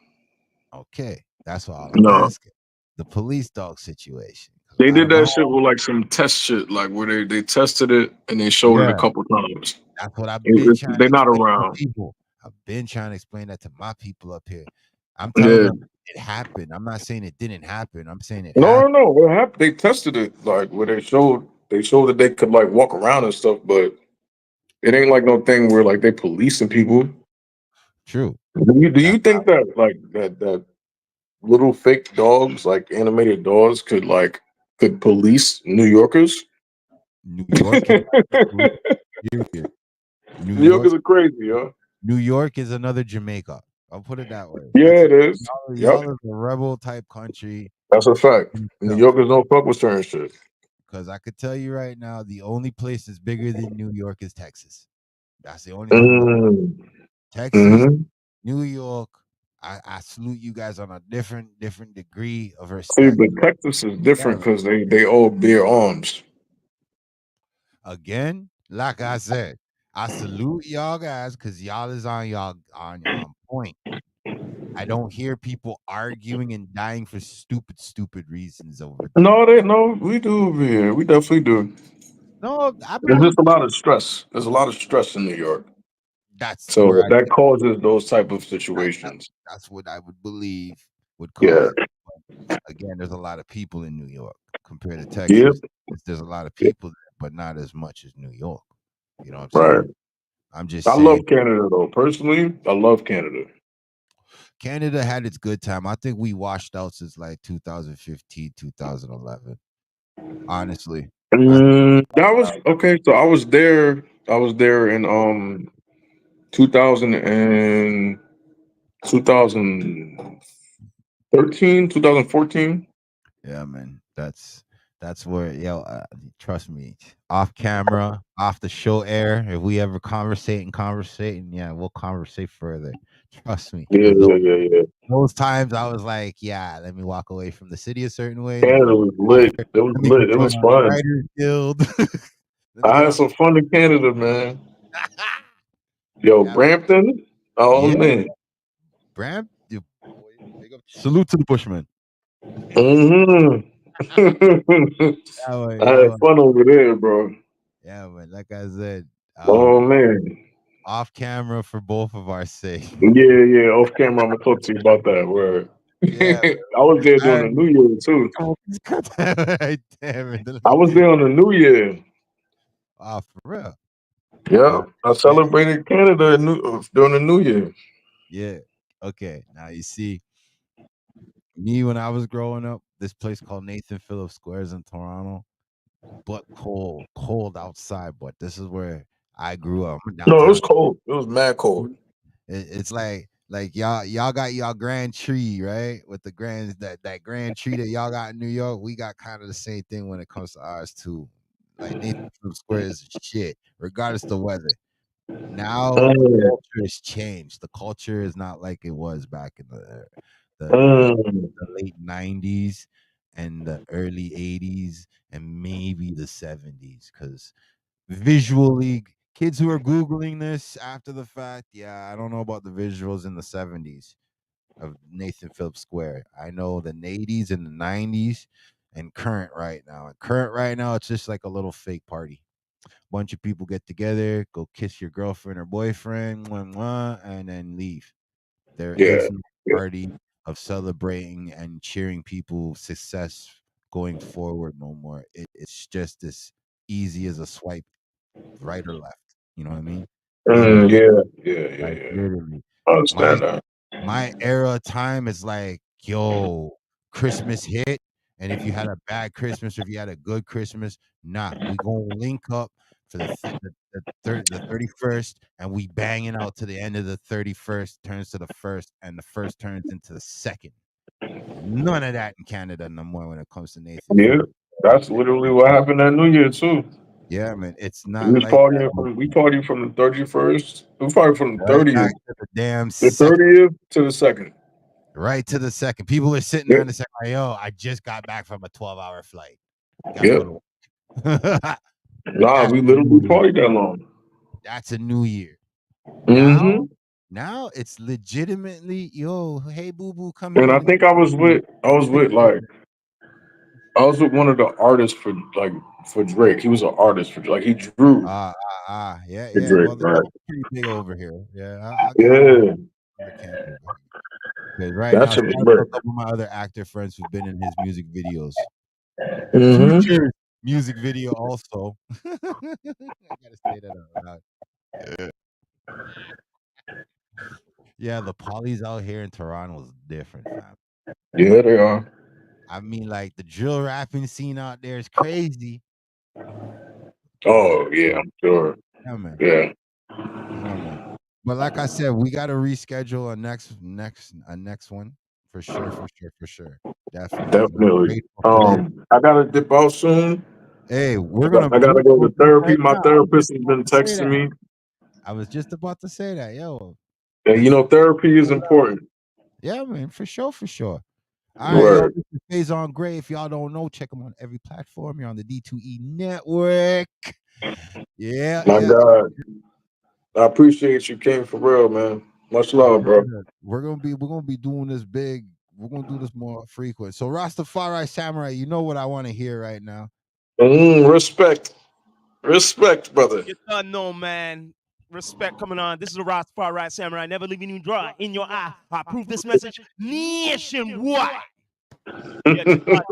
Okay, that's all I'm No. asking. The police dog situation. 'Cause a They lot did of my that shit home, with like some test shit, like where they tested it and they showed it a yeah, couple times. that's what I've been trying to They're not explain to around. people. I've been trying to explain that to my people up here. I'm telling Yeah. them it happened. I'm not saying it didn't happen. I'm saying it No, no, happened. no. What happened? They tested it like where they showed that they could like walk around and stuff, but it ain't like no thing where like they policing people. True. Do you That's think that like that little fake dogs, like animated dogs, could police New Yorkers? New York is absolute period. New New York, Yorkers are crazy, yo. New York is another Jamaica. I'll put it that way. Yeah, it is. Yep, Y'all is a rebel type country that's a fact. in New itself. Yorkers don't fuck with certain shit. Because I could tell you right now, the only place that's bigger than New York is Texas. That's the only thing bigger. Mm. Texas, Hmm. New York. I salute you guys on a different degree of See, respect. but But Texas is different yeah, because they all bear arms. again, like I said, I salute y'all guys because y'all is on y'all on point. I don't hear people arguing and dying for stupid reasons over there. No, we do over here. We definitely do. No, I There's believe just a lot of stress. There's a lot of stress in New York, that's so where I that think causes those type of that situations. that's what I would believe would Yeah. cause it. Again, there's a lot of people in New York compared to Yep. Texas. There's a lot of people there, but not as much as New York. You know what I'm Right. saying? I'm just I saying. love Canada though. Personally, I love Canada. Canada had its good time. I think we washed out since like 2015, 2011. Honestly, That was okay. So I was there. I was there in 2000 and 2013, 2014. yeah, man. That's where trust me. Off camera, off the show air. If we ever conversating, yeah, we'll conversate further. Trust me. Yeah, But yeah. those times I was like, yeah, let me walk away from the city a certain way. Canada was lit. It was Let me go lit. It join was on the fun. Writers Guild. Let me I get had on. some fun in Canada, man. Yo, Yeah, Brampton. Oh yeah, man. Bram. Salute to the Bushman. hmm Yeah, I had fun over there, bro. yeah, man. Like I said, Oh man. off camera for both of our sake. Yeah. Off camera, I'm gonna talk to you about that. Word. Yeah, I was there all during the New Year too. right. Right there. I was there on the New Year. Oh, for real. Yeah, All I right. celebrated Canada during the New Year. Yeah. Okay. Now you see me when I was growing up. This place called Nathan Phillips Squares in Toronto, but cold outside. But this is where I grew up. I'm No, it downtown. was cold. It was mad cold. It's like y'all got y'all grand tree, right? With the that grand tree that y'all got in New York, we got kind of the same thing when it comes to ours too. Like Nathan Phillips Square is shit, regardless of the weather. Now the Mm, culture has changed. The culture is not like it was back in mm, the late '90s and the early '80s and maybe the '70s, because visually, kids who are googling this after the fact, yeah, I don't know about the visuals in the '70s of Nathan Phillips Square. I know the '80s and the '90s and current right now. And current right now, it's just like a little fake party. Bunch of people get together, go kiss your girlfriend or boyfriend, mwah, mwah, and then leave. There yeah. is no Yeah. party of celebrating and cheering people's success going forward no more. It's just as easy as a swipe right or left. You know what I mean? Literally, like Yeah. literally. I My understand that. my era of time is like, yo, Christmas hit, and if you had a bad Christmas or if you had a good Christmas, nah, we gonna link up for the 31st, and we banging out to the end of the 31st turns to the first, and the first turns into the second. None of that in Canada no more when it comes to Nathan Yeah, Phillips. that's literally what happened that New Year too. Yeah, man, it's We not was like that. partying from the 31st. We partying from the Right 30th. back to the damn The second. 30th to the second. Right to the second. People are sitting there Yep. and they say, yo, I just got back from a 12-hour flight. Gotta go Yep. to work. Nah, That's we a new literally year. partied that long. That's a new year. hmm Now it's legitimately, yo, hey boo boo, come And here. I Let me think I was with one of the artists for Drake. He was an artist for like he drew yeah, for yeah. Drake, Well, they're right? pretty big over here. Yeah, I'll get Yeah, under Canada. Because right that now, shit shout was out to a lit. couple of my other actor friends who've been in his music videos. hmm Future music video also. I gotta say that out loud. Yeah, the polys out here in Toronto is different, fam. Yeah, they are. I mean, like the drill rapping scene out there is crazy. Oh yeah, I'm sure. Yeah, man. Yeah, Yeah, man. But like I said, we got to reschedule a next one for sure, for sure, definitely. And I'm definitely. grateful for this. I gotta dip out soon. Hey, I gotta go we'll to do it therapy. right My now. I was just therapist has about been to say texting that. me. I was just about to say that, yo. And you Let's know, therapy is important. Yeah, man, for sure, for sure. All right, yo, Right. this is Faison Gray. If y'all don't know, check him on every platform. You're on the D2E network. Yeah, My yeah. God. I appreciate you, King, for real, man. Much love, bro. We're gonna be doing this big. We're gonna do this more frequent. So Rastafari Samurai, you know what I want to hear right now. Respect. Respect, brother. You done know, man. Respect coming on. This is the Rastafari Right Samurai, never leaving you dry in your eye. I prove this message nationwide. Yeah, check it out.